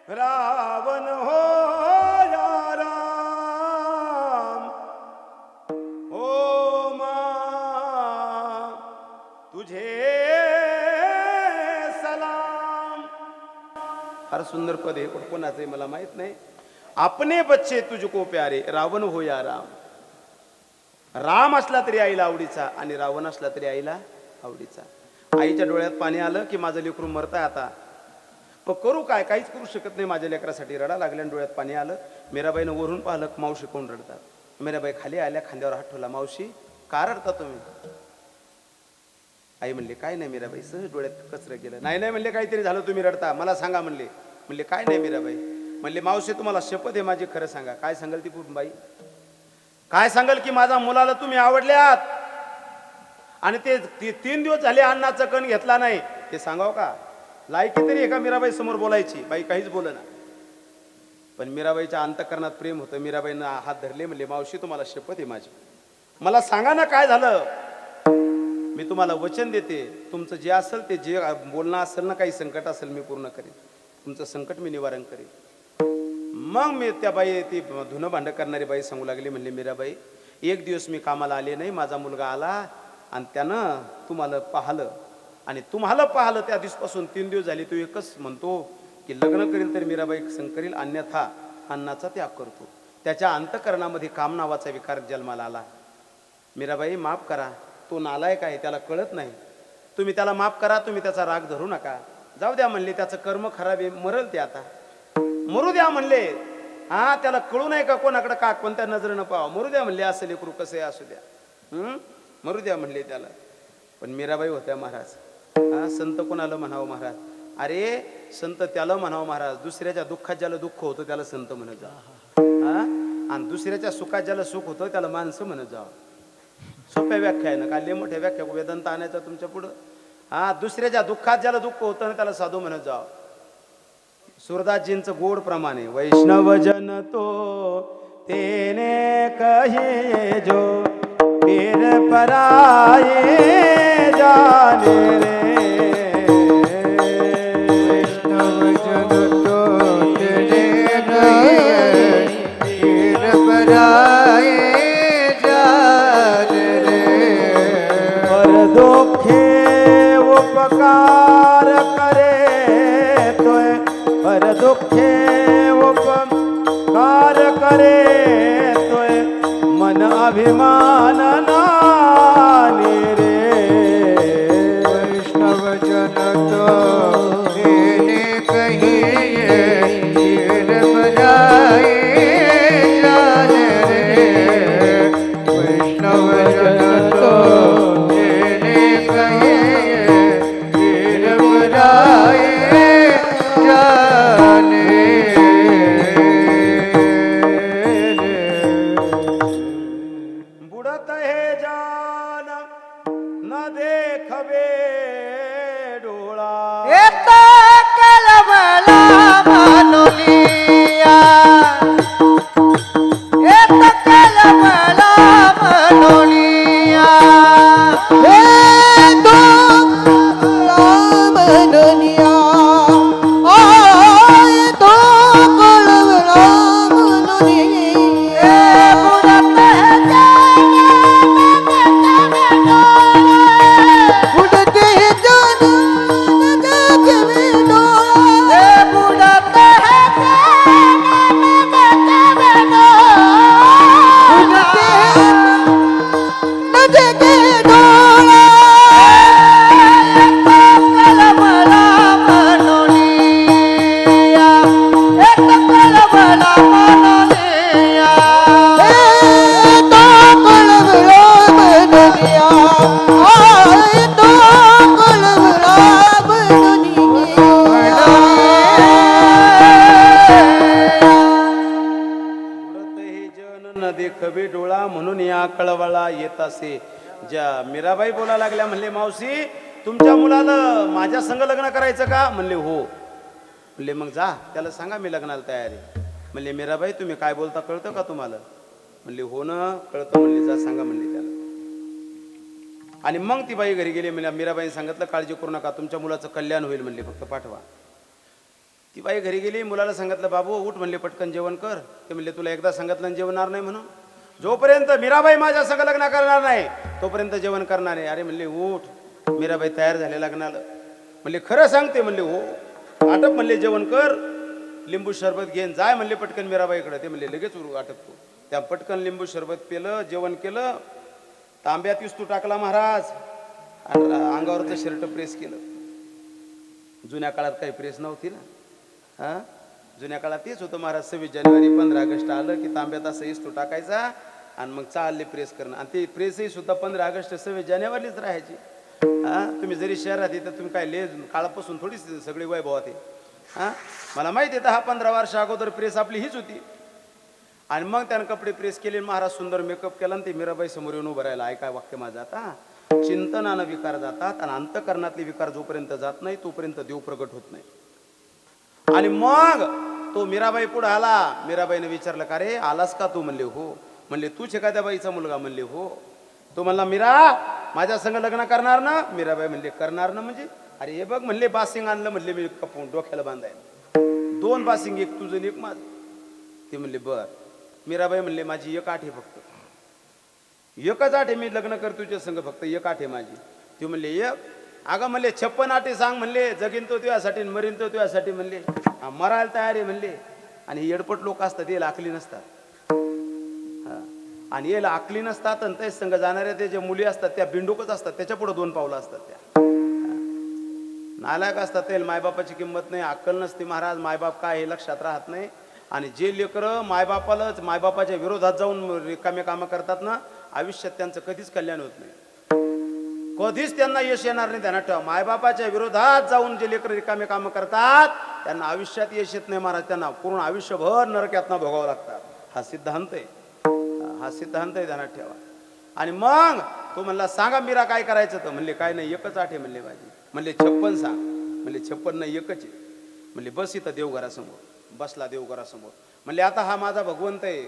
रावण हो या राम, ओ मां तुझे सलाम. फार सुंदर पद आहे, कोणाचं आहे मला माहित नाही. अपने बच्चे तुझको प्यारे रावण हो या राम. राम असला तरी आईला आवडीचा आणि रावण असला तरी आईला आवडीचा. आईच्या डोळ्यात पाणी आलं की माझं लेकरू मरताय आता, पण करू काय, काहीच करू शकत नाही. माझ्या लेकरासाठी रडा लागल्या, डोळ्यात पाणी आलं. मीराबाईनं वरून पाहिलं, मावशी कोण रडतात. मीराबाई खाली आल्या, खांद्यावर हात ठेवला. मावशी का रडता तुम्ही? आई म्हणले काय नाही मीराबाई, सहज डोळ्यात कचरं गेलं. नाही नाही म्हणले काहीतरी झालं, तुम्ही रडता, मला सांगा म्हणले. म्हणले काय नाही मीराबाई. म्हणले मावशी तुम्हाला शपथ आहे माझी, खरं सांगा. काय सांगाल ती बाई? काय सांगाल की माझ्या मुलाला तुम्ही आवडल्यात आणि ते 3 दिवस झाले अन्नाचं कण घेतला नाही, ते सांगाव का? लायकी तरी एका मीराबाई समोर बोलायची. बाई काहीच बोलना, पण मीराबाईच्या अंतकरणात प्रेम होतं. मीराबाईनं हात धरले, म्हणले मावशी तुम्हाला शपथ आहे माझी, मला सांगा ना काय झालं. मी तुम्हाला वचन देते, तुमचं जे असेल ते, जे बोलणं असेल ना, काही संकट असेल मी पूर्ण करेन, तुमचं संकट मी निवारण करेन. मग मी त्या बाई, ती धुणं भांडं करणारी बाई सांगू लागली, म्हणले मीराबाई एक दिवस मी कामाला आले नाही, माझा मुलगा आला आणि त्यानं तुम्हाला पाहिलं आणि तुम्हाला पाहिलं त्या दिवसपासून 3 दिवस झाले तो एकच म्हणतो की लग्न करील तर मीराबाई संग करील, अन्यथा अन्नाचा त्याग करतो. त्याच्या अंतकरणामध्ये काम नावाचा विकार जन्माला आला. मीराबाई माफ करा, तो नालायक आहे, त्याला कळत नाही, तुम्ही त्याला माफ करा, तुम्ही त्याचा राग धरू नका. जाऊ द्या म्हणले, त्याचं कर्म खराब आहे, मरल ते आता, मरू द्या म्हणले. हा त्याला कळू नाही का कोणाकडे का कोणत्या नजरेनं पाहावं, मरू द्या म्हणले, असं लेकरू कसं आहे असू द्या, मरू द्या म्हणले त्याला. पण मीराबाई होत्या महाराज. हा संत कोणाला म्हणावं महाराज? अरे संत त्याला म्हणावं महाराज, दुसऱ्याच्या दुःखात ज्याला दुःख होतं त्याला संत म्हणत जा. हा आणि दुसऱ्याच्या सुखात ज्याला सुख होतं त्याला माणसं म्हणत जा. सोप्या व्याख्या आहे ना, काय मोठ्या व्याख्या वेदांत आणायचा तुमच्या पुढं. हा दुसऱ्याच्या दुःखात ज्याला दुःख होतं ना त्याला साधू म्हणत जा. सूरदासजींचं गोड प्रमाणे, वैष्णव जन तो तेने कहे जो पीर पराये जाने रे, वैष्णव जन तो तेने कहे पीर पराये जाने रे, पर दुखे उपकार करे तोय, पर दुखे उपकार करे तोय, मन अभिमान नानी रे, वैष्णव जन तो तेने कहिए पीर पराये जाने रे, वैष्णव जन तो तेने कहिए पीर पराये जाने म्हणून या कळवळा येत असे. ज्या मीराबाई बोला लागल्या, म्हणले मावशी तुमच्या मुलाला माझ्या संग लग्न करायचं का? म्हणले हो. म्हणले मग जा त्याला सांगा मी लग्नाला तयार आहे. म्हणले मीराबाई तुम्ही काय बोलता कळतं का तुम्हाला? म्हणले हो ना कळतं. म्हणले जा सांगा म्हणले त्याला. आणि मग ती बाई घरी गेली. म्हणजे मीराबाईने सांगितलं काळजी करू नका तुमच्या मुलाचं कल्याण होईल म्हणले, फक्त पाठवा. ती बाई घरी गेली. मुलाला सांगितलं बाबू उठ म्हणले पटकन जेवण कर. ते म्हणले तुला एकदा सांगितलं जेवणार नाही म्हणून. जोपर्यंत मीराबाई माझ्या संग लग्न करणार नाही तोपर्यंत जेवण करणार नाही. अरे म्हणले उठ. मीराबाई तयार झाले लग्नाला. म्हणले खरं सांगते? म्हणले हो. आटप म्हणले जेवण कर. लिंबू सरबत घेऊन जाय म्हणले पटकन मीराबाईकडे. ते म्हणले लगेच आटपतो. त्या पटकन लिंबू सरबत पिलं, जेवण केलं. तांब्यात इस्तू टाकला महाराज. अंगावरचं शर्ट प्रेस केलं. जुन्या काळात काही प्रेस नव्हती ना. हा जुन्या काळात तेच होतं महाराज. 26 जानेवारी 15 ऑगस्ट आलं की तांब्यात असं इस्तू टाकायचा आणि मग चालले प्रेस करणं. आणि ते प्रेसही सुद्धा 15 ऑगस्ट 26 जानेवारीच राहायची. हा तुम्ही जरी शहरात येतं तुम्ही काय ले काळापासून थोडीच सगळी वैभवात आहे. हा मला माहिती आहे 10-15 वर्ष अगोदर प्रेस आपली हीच होती. आणि मग त्यानं कपडे प्रेस केले. महाराज सुंदर मेकअप केला आणि ते मीराबाई समोर येऊन उभं राहिला. ऐकाय वाक्य माझं आता. चिंतनानं विकार जातात आणि अंतकरणातले विकार जोपर्यंत जात नाही तोपर्यंत देव प्रगट होत नाही. आणि मग तो मीराबाई पुढे आला. मीराबाईने विचारलं का रे आलास का तू? म्हणले हो. म्हणले तूच एखाद्या बाईचा मुलगा? म्हणले हो. तो म्हणला मीरा माझ्या संग लग्न करणार ना? मीराबाई म्हणले करणार ना म्हणजे? अरे हे बघ म्हणले बासिंग आणलं म्हणले मी कपून डोक्याला बांधायला. 2 बासिंग, एक तुझं एक माझं. ते म्हणले बर. मीराबाई म्हणले माझी एक आठ आहे फक्त. एकच आठ आहे मी लग्न कर तुझ्या संग फक्त एक आठ आहे माझी. ते म्हणले एक? अगं म्हणले 56 आठे सांग म्हणले. जगीन तो तुझ्यासाठी मरीन तो तुझ्यासाठी म्हणले. मरायला तयार आहे म्हणले. आणि येडपट लोक असतात याला आकली नसतात. आणि याला आकली नसतात आणि तेच संघ जाणाऱ्या ते जे मुली असतात त्या बिंडूकच असतात. त्याच्या पुढे 2 पावलं असतात. त्या नालायक असतात. ते मायबापाची किंमत नाही, अक्कल नसते महाराज. मायबाप काय हे लक्षात राहत नाही. आणि जे लेकरं मायबापाच्या विरोधात जाऊन रिकामे कामं करतात ना आयुष्यात त्यांचं कधीच कल्याण होत नाही. कधीच त्यांना यश येणार नाही. ध्यानात ठेवा. मायबापाच्या विरोधात जाऊन जे लेकरं रिकामे कामं करतात त्यांना आयुष्यात यश येत नाही महाराज. त्यांना पूर्ण आयुष्यभर नरकातनं भोगावं लागतात. हा सिद्धांत आहे. हा सिद्धांत आहे ध्यानात ठेवा. आणि मग तो म्हणला सांगा मीरा काय करायचं? तर म्हणले काय नाही एकच आठ आहे म्हणले माझी. म्हणले 56 सांग. म्हणले 56 नाही एकच आहे. म्हणले बस इथं देवघरासमोर. बसला देवघरासमोर. म्हणले आता हा माझा भगवंत आहे,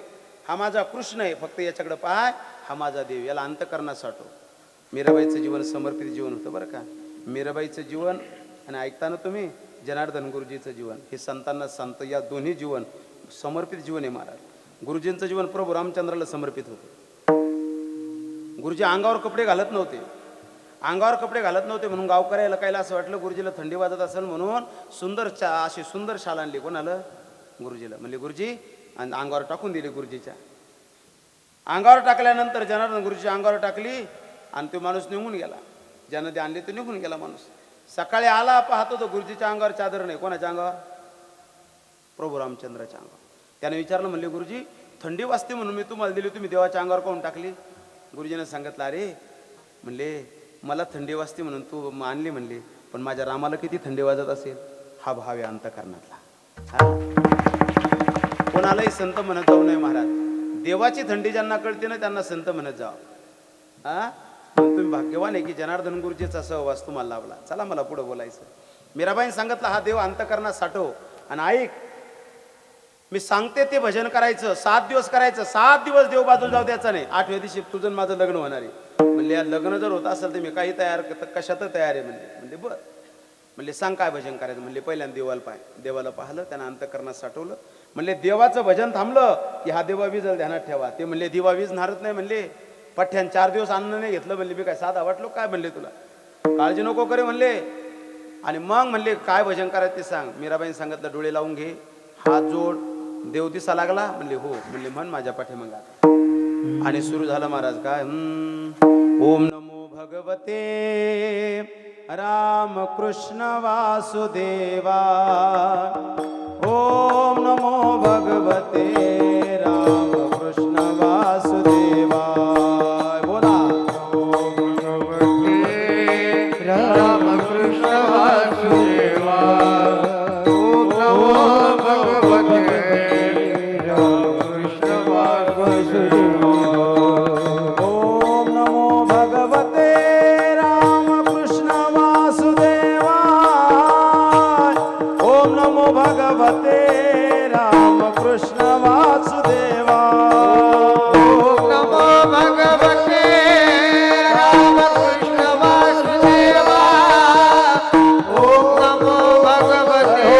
हा माझा कृष्ण आहे, फक्त याच्याकडे पाय. हा माझा देव, याला अंतकरणात साठव. मीराबाईचं जीवन समर्पित जीवन होतं बरं का. मीराबाईचं जीवन आणि ऐकताना तुम्ही जनार्दन गुरुजीचं जीवन हे संतांना सांगतं. या दोन्ही जीवन समर्पित जीवन आहे महाराज. गुरुजींचं जीवन प्रभू रामचंद्राला समर्पित होतं. गुरुजी अंगावर कपडे घालत नव्हते. अंगावर कपडे घालत नव्हते म्हणून गावकऱ्याला कायला असं वाटलं गुरुजीला थंडी वाजत असेल म्हणून अशी सुंदर शाल आणली. कोणाला? गुरुजीला. म्हणले गुरुजी आणि अंगावर टाकून दिली. गुरुजीच्या अंगावर टाकल्यानंतर जनार्दन गुरुजीच्या अंगावर टाकली आणि तो माणूस निघून गेला. ज्यानं ते आणले तो निघून गेला माणूस. सकाळी आला पाहतो तो गुरुजीच्या अंगावर चादर नाही. कोणाच्या अंगावर? प्रभू रामचंद्राच्या अंगावर. त्याने विचारलं म्हणले गुरुजी थंडी वाजते म्हणून मी तुम्हाला दिली, तुम्ही देवाच्या अंगावर कोण टाकली? गुरुजीने सांगितलं अरे म्हणले मला थंडी वाजते म्हणून तू आणली म्हणले, पण माझ्या रामाला किती थंडी वाजत असेल. हा भाव आहे अंतकरणातला. कोणालाही संत म्हणत जाऊ नये महाराज. देवाची थंडी ज्यांना कळते ना त्यांना संत म्हणत जावं. तुम्ही भाग्यवान आहे की जनार्दन गुरुजीचा सहवास तुम्हाला लाभला. चला मला पुढे बोलायचं. मीराबाईने सांगितलं हा देव अंतकरणात साठव. आणि ऐक मी सांगते ते भजन करायचं. 7 दिवस करायचं. 7 दिवस देव बाजूला जाऊ द्यायचा नाही. 8व्या दिवशी तुझं माझं लग्न होणार आहे. म्हणले या लग्न जर होत असेल तर मी काही तयार कशात तयार आहे म्हणले. म्हणले बर. म्हणले सांग काय भजन करायचं? म्हणले पहिल्यांदा देवाला पाहिलं त्यानं अंतकरणात साठवलं. म्हणले देवाचं भजन थांबलं की हा देवा विजल ध्यानात ठेवा. ते म्हणले दिवा वीज नारत नाही म्हणले. पठ्ठ्यान 4 दिवस अन्न नाही घेतलं म्हणले. मी काय साधा वाटलो काय म्हणले तुला? काळजी नको करे म्हणले. आणि मग म्हणले काय भजन करायचं ते सांग. मीराबाईने सांगितलं डोळे लावून घे, हात जोड. देव दिसा लागला. म्हणले हो. म्हणले म्हण माझ्या पाठीमागे आता. आणि सुरू झालं महाराज काय ओम नमो भगवते राम कृष्ण वासुदेवा. ओम नमो भगवते राम कृष्ण वासुदेवा. बोला ओम भगवते राम कृष्ण वासुदेवा. ओम नमो भगवते राम कृष्ण वासुदेवा. भगवते रामकृष्ण वासुदेवा ओम नमो भगवते रामकृष्ण वासुदेवा ओम नमो भगवते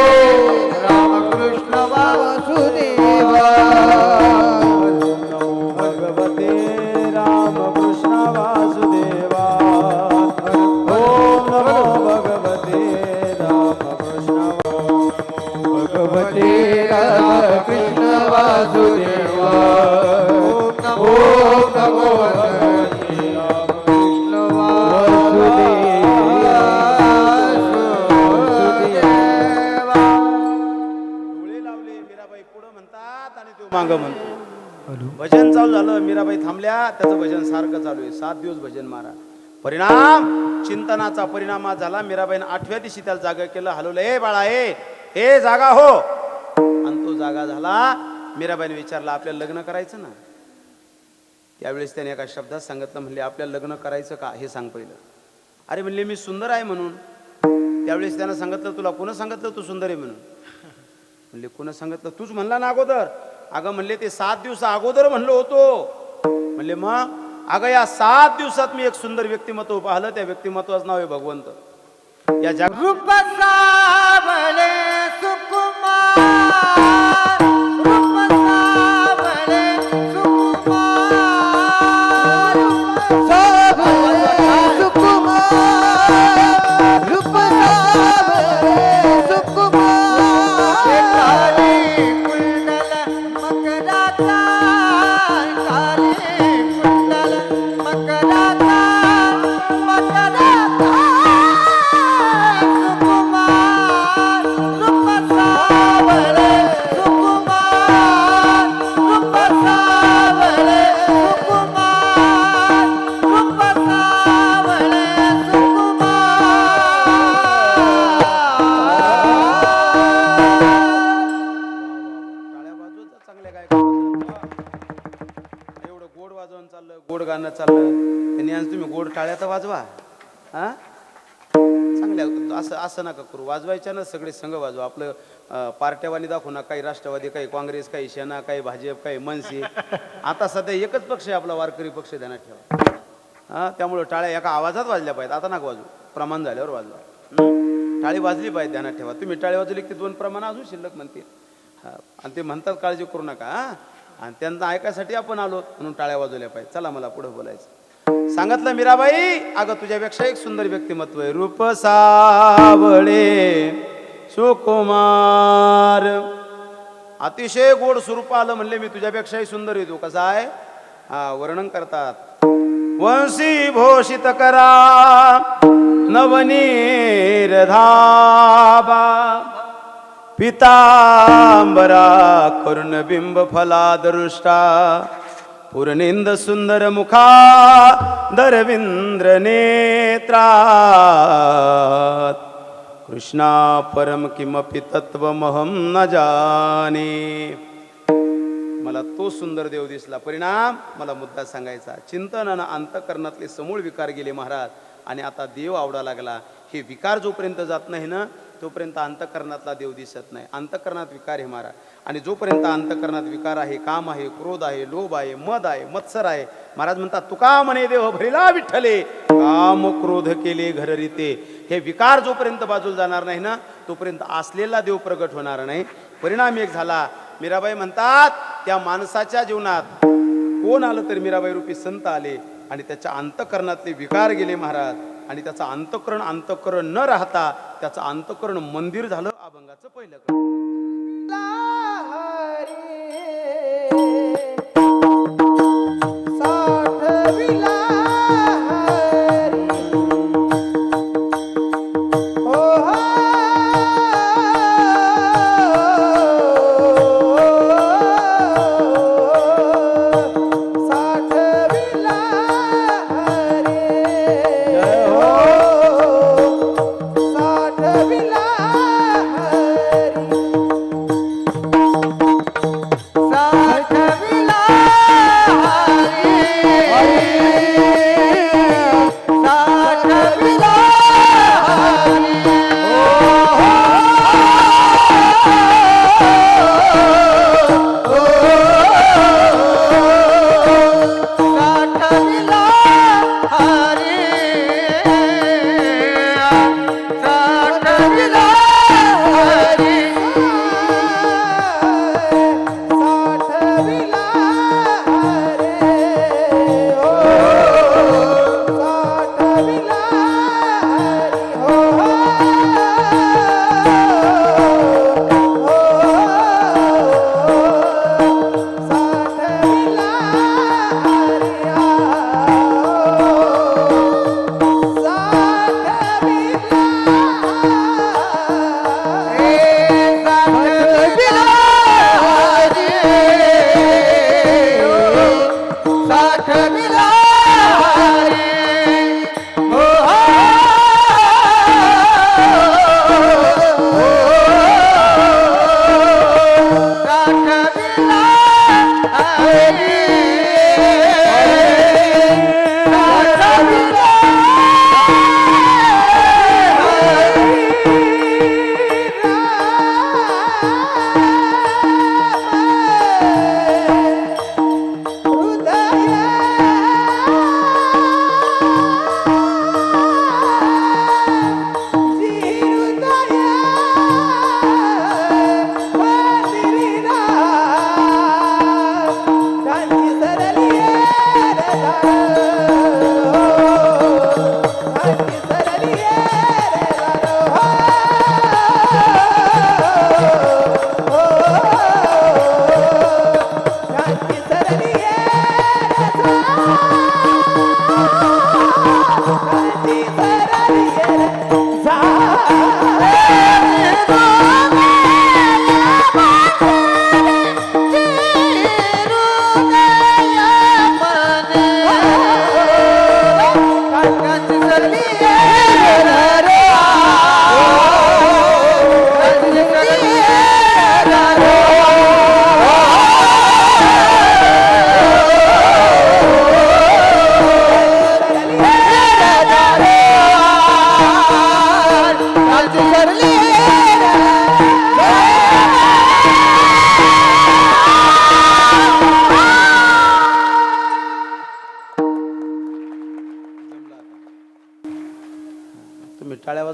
रामकृष्ण वासुदेवा नमो भगवते रामकृष्ण वासुदेवा ओम नमो भगवते रामकृष्ण भगवते रामकृष्ण वासुदेवा ओम नमो भगवते रामकृष्ण वासुदेवा डोळे लावले मीराबाई पुढं म्हणतात आणि तो मागं म्हणतो. भजन चालू झालं, मीराबाई थांबल्या, त्याचं भजन सारखं चालू आहे. 7 दिवस भजन मारा. परिणाम चिंतनाचा परिणाम आज झाला. मीराबाईनं 8व्या दिवशी त्याला जागा केलं, हलवलं. ए बाळा हे जागा हो. आणि तो जागा झाला. मीराबाईने विचारलं आपल्याला लग्न करायचं ना. त्यावेळेस त्याने एका शब्दात सांगितलं, म्हणले आपल्याला लग्न करायचं का हे सांग पहिलं. अरे म्हणले मी सुंदर आहे म्हणून. त्यावेळेस त्यानं सांगितलं तुला कोण सांगितलं तू सुंदर आहे म्हणून. म्हणले कोण सांगितलं, तूच म्हणला ना अगोदर. अगं म्हणले ते 7 दिवस अगोदर म्हणलो होतो. म्हणले मग अगं या 7 दिवसात मी एक सुंदर व्यक्तिमत्व पाहिलं. त्या व्यक्तिमत्वाचं नाव आहे भगवंत. या जग रूप सावळे सुकुमार रूप सावळे सुकुमार सावळे सुकुमार रूप सावळे सुकुमार काली कुंडल मकराचा काली कुंडल मकराचा मकराचा सुकुमार रूप सावळे सुकुमार रूप सावळे सुकुमार रूप सावळे सुकुमार. टाळ्या वाजवत चांगल्या काय एवढं गोड वाजवून चाललं, गोड गाणं चाललं. त्यांनी आज तुम्ही गोड टाळ्या तर वाजवा. हा चांगल्या असं नका करू. वाजवायच्या ना सगळे संघ वाजवा. आपलं पार्ट्यावानी दाखवू ना. काही राष्ट्रवादी, काही काँग्रेस, काही सेना, काही भाजप, काही मनसे. आता सध्या एकच पक्ष आहे आपला, वारकरी पक्ष. ध्यानात ठेवा. हा त्यामुळं टाळ्या एका आवाजात वाजल्या पाहिजेत. आता नका वाजू, प्रमाण झाल्यावर वाजवा. टाळी वाजली पाहिजे, ध्यानात ठेवा. तुम्ही टाळी वाजवली की 2 प्रमाण अजून शिल्लक म्हणतील. हा आणि ते म्हणतात काळजी करू नका. हा आणि त्यांना ऐकायसाठी आपण आलो म्हणून टाळ्या वाजवल्या पाहिजे. चला मला पुढे बोलायचं. सांगितलं मीराबाई अगं तुझ्यापेक्षा एक सुंदर व्यक्तिमत्व आहे. रूप सावळे सुकुमार. अतिशय गोड स्वरूप आलं. म्हणले मी तुझ्यापेक्षाही सुंदर आहे. तू कसा आहे हा वर्णन करतात. वंशी भूषित करा नवनीर धाबा पितांबरा करुणबिंब फलादरुष्टा पूर्णिंद सुंदर मुखा दरविंद्र नेत्रात कृष्णा परम किमपि तत्वमहं न जाने. मला तो सुंदर देव दिसला. परिणाम मला मुद्दा सांगायचा. चिंतनानं अंतःकरणातले समूळ विकार गेले महाराज. आणि आता देव आवडा लागला. हे विकार जोपर्यंत जात नाही ना तोपर्यंत अंतःकरणातला देव दिसत नाही. अंतःकरणात विकार आहे महाराज. आणि जोपर्यंत अंतःकरणात विकार आहे, काम आहे, क्रोध आहे, लोभ आहे, मद आहे, मत्सर आहे. महाराज म्हणतात तुका म्हणे देव भरिला विठ्ठले काम क्रोध केले घररिते. हे विकार जोपर्यंत बाजूला जाणार नाही ना तोपर्यंत असलेला देव प्रगट होणार नाही. परिणाम एक झाला. मीराबाई म्हणतात त्या माणसाच्या जीवनात कोण आलं तर मीराबाई रूपी संत आले आणि त्याच्या अंतःकरणातले विकार गेले महाराज. आणि त्याचं अंतःकरण न राहता त्याचं अंतःकरण मंदिर झालं. अभंगाचं पहिलं साठविला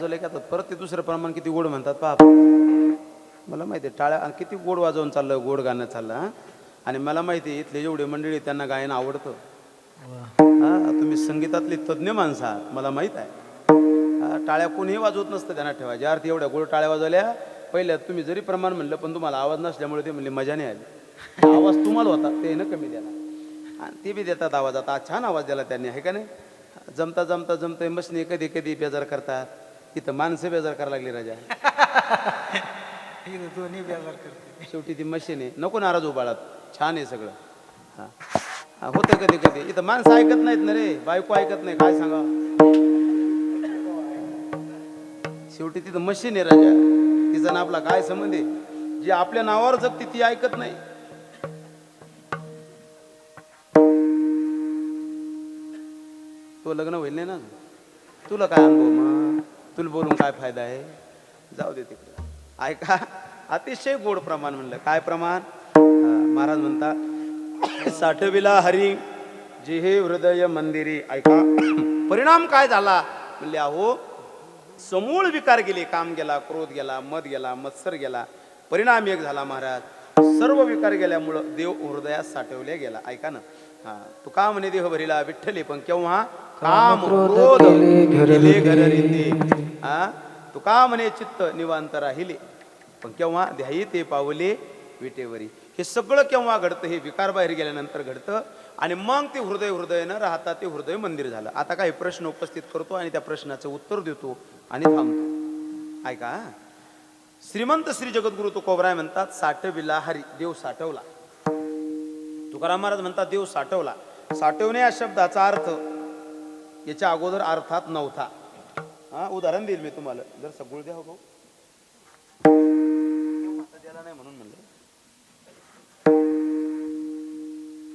वाजवले की आता परत ते दुसरं प्रमाण किती गोड म्हणतात पहा. मला माहिती आहे टाळ्या आणि किती गोड वाजवून चाललं, गोड गाणं चाललं हा. आणि मला माहिती आहे इथले जेवढे मंडळी त्यांना गायन आवडतं. हा तुम्ही संगीतातली तज्ज्ञ माणसं आहात मला माहीत आहे. हा टाळ्या कोणीही वाजवत नसतं ध्यानात ठेवा. ज्या अर्थी एवढ्या गोड टाळ्या वाजवल्या पहिल्या तुम्ही जरी प्रमाण म्हणलं पण तुम्हाला आवाज नसल्यामुळे ते म्हणले मजा नाही आली. आवाज तुम्हाला होता ते ना कमी द्याला आणि ते बी देतात आवाज. आता छान आवाज दिला त्यांनी आहे का नाही. जमता जमता जमते मशनी कधी कधी बेजार करतात. इथं माणसं बेजार करायला लागली राजा. दोन्ही बेजार करते. शेवटी ती मशीन आहे नको नाराज उबाळत. छान आहे सगळं. हा होतं कधी कधी इथं माणसं ऐकत नाहीत ना रे. बायको ऐकत नाही काय सांगा. शेवटी तिथं मशीन आहे राजा. तिचा ना आपला काय संबंध आहे. जी आपल्या नावावर जगते ती ऐकत नाही. तो लग्न होईल नाही ना तुला काय अनुभव मग तुला बोलून काय फायदा आहे. जाऊ दे तिकडे. ऐका अतिशय गोड प्रमाण म्हणलं. काय प्रमाण. महाराज म्हणतात साठविला हरी जे हे हृदय मंदिरी. ऐका परिणाम काय झाला म्हणले अहो समूळ विकार गेले. काम गेला, क्रोध गेला, मद गेला, मत्सर गेला. परिणाम एक झाला महाराज सर्व विकार गेल्यामुळं देव हृदयात साठवल्या गेला. ऐका ना. तू का म्हणे देह भरीला विठ्ठले पण केव्हा काम क्रोध गेले घररिंदे. तू का म्हणे चित्त निवांत राहिले पण केव्हा ध्यायी ते पावले विटेवरी. हे सगळं केव्हा घडतं. हे विकार बाहेर गेल्यानंतर घडतं आणि मग ते हृदय न राहता ते हृदय मंदिर झालं. आता काही प्रश्न उपस्थित करतो आणि त्या प्रश्नाचं उत्तर देतो आणि थांबतो. ऐका श्रीमंत श्री जगद्गुरु तुकोबराय म्हणतात साठविला हरी देव साठवला. तुकाराम महाराज म्हणतात देव साठवला. साठवणे या शब्दाचा अर्थ याच्या अगोदर अर्थात नव्हता. उदाहरण देईल मी तुम्हाला. जर सगळं द्या हो द्याला नाही म्हणून म्हणलं.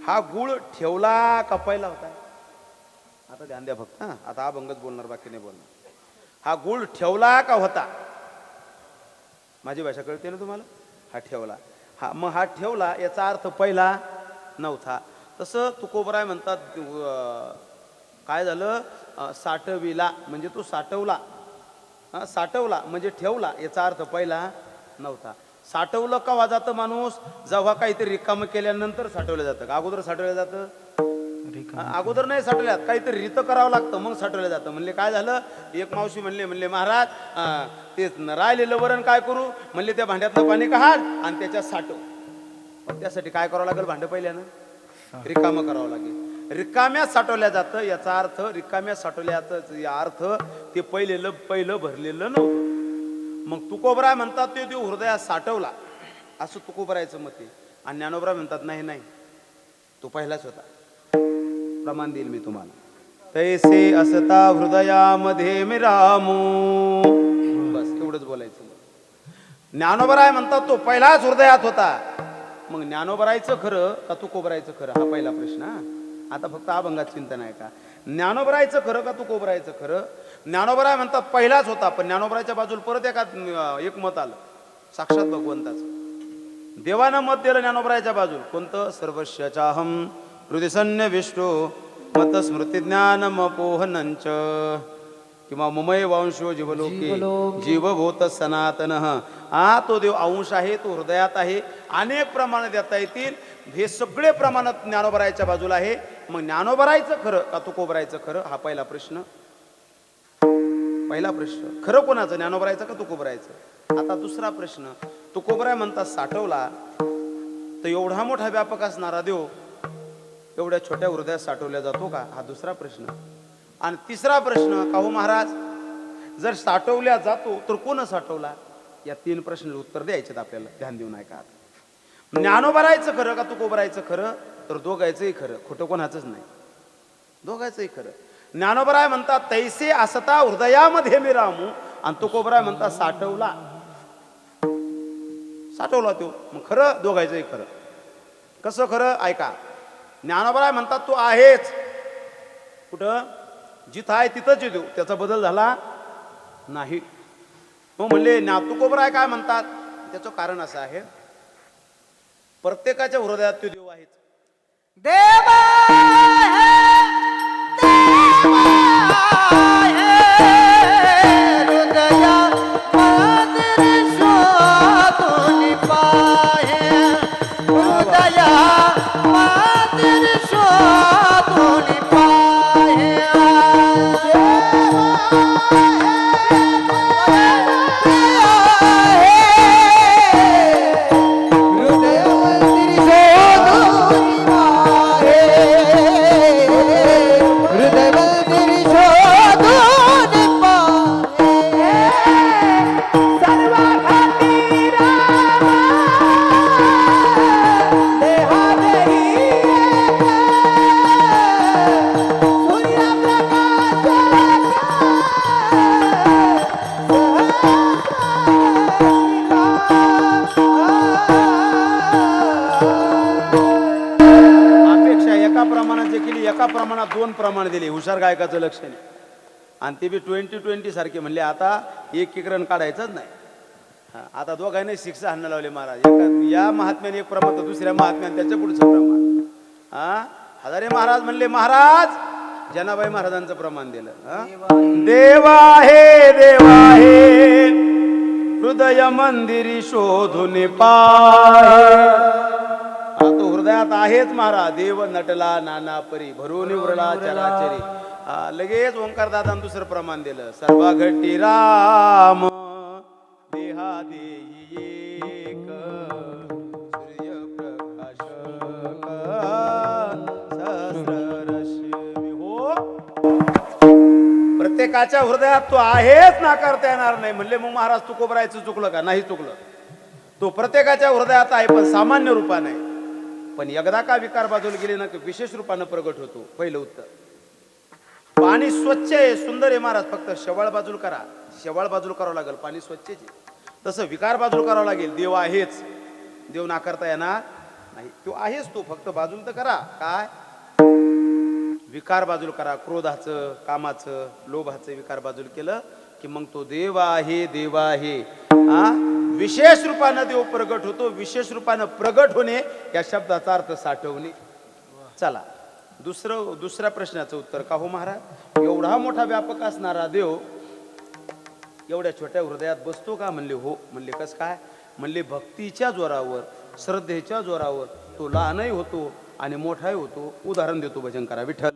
हा गुळ ठेवला का पहिला होता. आता ध्यान द्या फक्त. आता अभंगच बोलणार बाकी नाही बोलणार. हा गुळ ठेवला का होता. माझी भाषा कळते ना तुम्हाला. हा ठेवला. हा मग हा ठेवला याचा अर्थ पहिला नव्हता. तसं तुकोबराय म्हणतात काय झालं साठविला म्हणजे तो साठवला. साठवला म्हणजे ठेवला याचा अर्थ पहिला नव्हता. साठवलं का जातं माणूस जेव्हा काहीतरी रिकाम केल्यानंतर साठवलं जातं. अगोदर साठवलं जातं. अगोदर नाही साठवल्यात काहीतरी रित करावं लागतं मग साठवलं जातं. म्हणले काय झालं. एक मावशी म्हणले महाराज ते राहिलेलं वरण काय करू म्हणले त्या भांड्यातलं पाणी काढ आणि त्याच्यात साठव. पण त्यासाठी काय करावं लागेल भांड पहिल्यानं रिकामं करावं लागेल. रिकाम्यात साठवल्या जातं याचा अर्थ रिकाम्यात साठवल्याचं या अर्थ ते पहिलं भरलेलं नव्हतं. मग तुकोबराय म्हणतात ते देव हृदयात साठवला असं तुकोबरायचं मत आहे. आणि ज्ञानोबराय म्हणतात नाही तो पहिलाच होता. प्रमाण देईल मी तुम्हाला. तैसे असता हृदयामध्ये मी रामू. बस एवढंच बोलायचं. ज्ञानोबराय म्हणतात तो पहिलाच हृदयात होता. मग ज्ञानोबरायचं खरं का तुकोबरायचं खरं हा पहिला प्रश्न. आता फक्त अभंगात चिंतन आहे का. ज्ञानोबरायचं खरं का तुकोबरायचं खरं. ज्ञानोबराय म्हणतात पहिलाच होता पण ज्ञानोबरायच्या बाजूला परत एक मत आलं साक्षात भगवंताचं. देवानं मत दिलं ज्ञानोबरायच्या बाजूला. कोणतं सर्वस्यचाहम हृदयसन्य विष्णू मत स्मृती ज्ञानमपोहनंच किंवा ममय वंशो जीवलोके जीवभूत सनातन. तो देव अंश आहे तो हृदयात आहे. अनेक प्रमाण देता येतील. हे सगळे प्रमाणात ज्ञानोबरायच्या बाजूला आहे. मग ज्ञानोबरायचं खरं का तुकोबरायचं खरं हा पहिला प्रश्न. खरं कोणाचं ज्ञानोबरायचं का तुकोबरायचं. आता दुसरा प्रश्न. तुकोबराय म्हणतात साठवला तर एवढा मोठा व्यापक असणारा देव एवढ्या छोट्या हृदयात साठवल्या जातो का हा दुसरा प्रश्न. आणि तिसरा प्रश्न का हो महाराज जर साठवल्या जातो तर कोण साठवला. या तीन प्रश्नाचं उत्तर द्यायचे आपल्याला. ध्यान देऊन ऐका. ज्ञानोबरायचं खरं का तुकोबरायचं खरं तर दोघायचंही खरं. खोटं कोणाचंच नाही. दोघायचंही खरं. ज्ञानोबराय म्हणतात तैसे असता हृदयामध्ये मी रामू आणि तुकोबराय म्हणतात साठवला तो. मग खरं दोघायचंही खरं. कसं खरं ऐका. ज्ञानोबराय म्हणतात तू आहेच कुठं जिथं आहे तिथंच येतो त्याचा बदल झाला नाही. मग म्हणले तुकोबराय काय म्हणतात त्याचं कारण असं आहे प्रत्येकाच्या हृदयात तो देव आहेच. देवा है, देवा है, हृदयात प्रमाण दिले, हुशार गायकाचं लक्षण आहे. आणि ते बी 20-20 सारखे म्हणले आता एक रन काढायचंच नाही. हा, आता दोघांनी शिक्षा हाणं लावले महाराज. या महात्म्याने एक प्रमाण तर दुसऱ्या महात्म्याने त्याच्या पुढचं प्रमाण. हा, हजारे महाराज म्हणले महाराज जनाबाई महाराजांचं प्रमाण दिलं. देवा हे हृदय मंदिरी शोधून पाय. तो हृदयात आहेच महाराज. देव नटला नाना परी भरून उरला चराचरी. लगेच ओंकार दादा दुसरं प्रमाण दिलं. सर्व घटी राम देहा देई एक सूर्यप्रकाशक सहस्ररश्मी. हो, प्रत्येकाच्या हृदयात तो आहेच नाकारता येणार नाही. म्हणले मग महाराज तू कोबरायचं चुकलं का? नाही चुकलं. तो प्रत्येकाच्या हृदयात आहे पण सामान्य रूपा नाही. पण एकदा का विकार बाजूला गेले ना विशेष रूपानं प्रगट होतो. पहिलं उत्तर. पाणी स्वच्छ आहे, सुंदर आहे महाराज, फक्त शेवाळ बाजूला करा. शेवाळ बाजूला करावं लागेल, पाणी स्वच्छच आहे. तसं विकार बाजूला करावं लागेल. देव आहेच, देव नाकारता येणार नाही. तो आहेच, तो फक्त बाजूला तर करा. काय विकार बाजूला करा. क्रोधाचं, कामाचं, लोभाचं विकार बाजूला केलं की मग तो देव आहे, देव आहे. विशेष रूपानं देव प्रगट होतो. विशेष रूपानं प्रगट होणे या शब्दाचा अर्थ साठवणे. चला दुसऱ्या प्रश्नाचं उत्तर. का हो महाराज एवढा मोठा व्यापक असणारा देव एवढ्या छोट्या हृदयात बसतो का? म्हणले हो. म्हणले कस काय? म्हणले भक्तीच्या जोरावर, श्रद्धेच्या जोरावर तो लहानही होतो आणि मोठाही होतो. उदाहरण देतो, भजन करा. विठ्ठल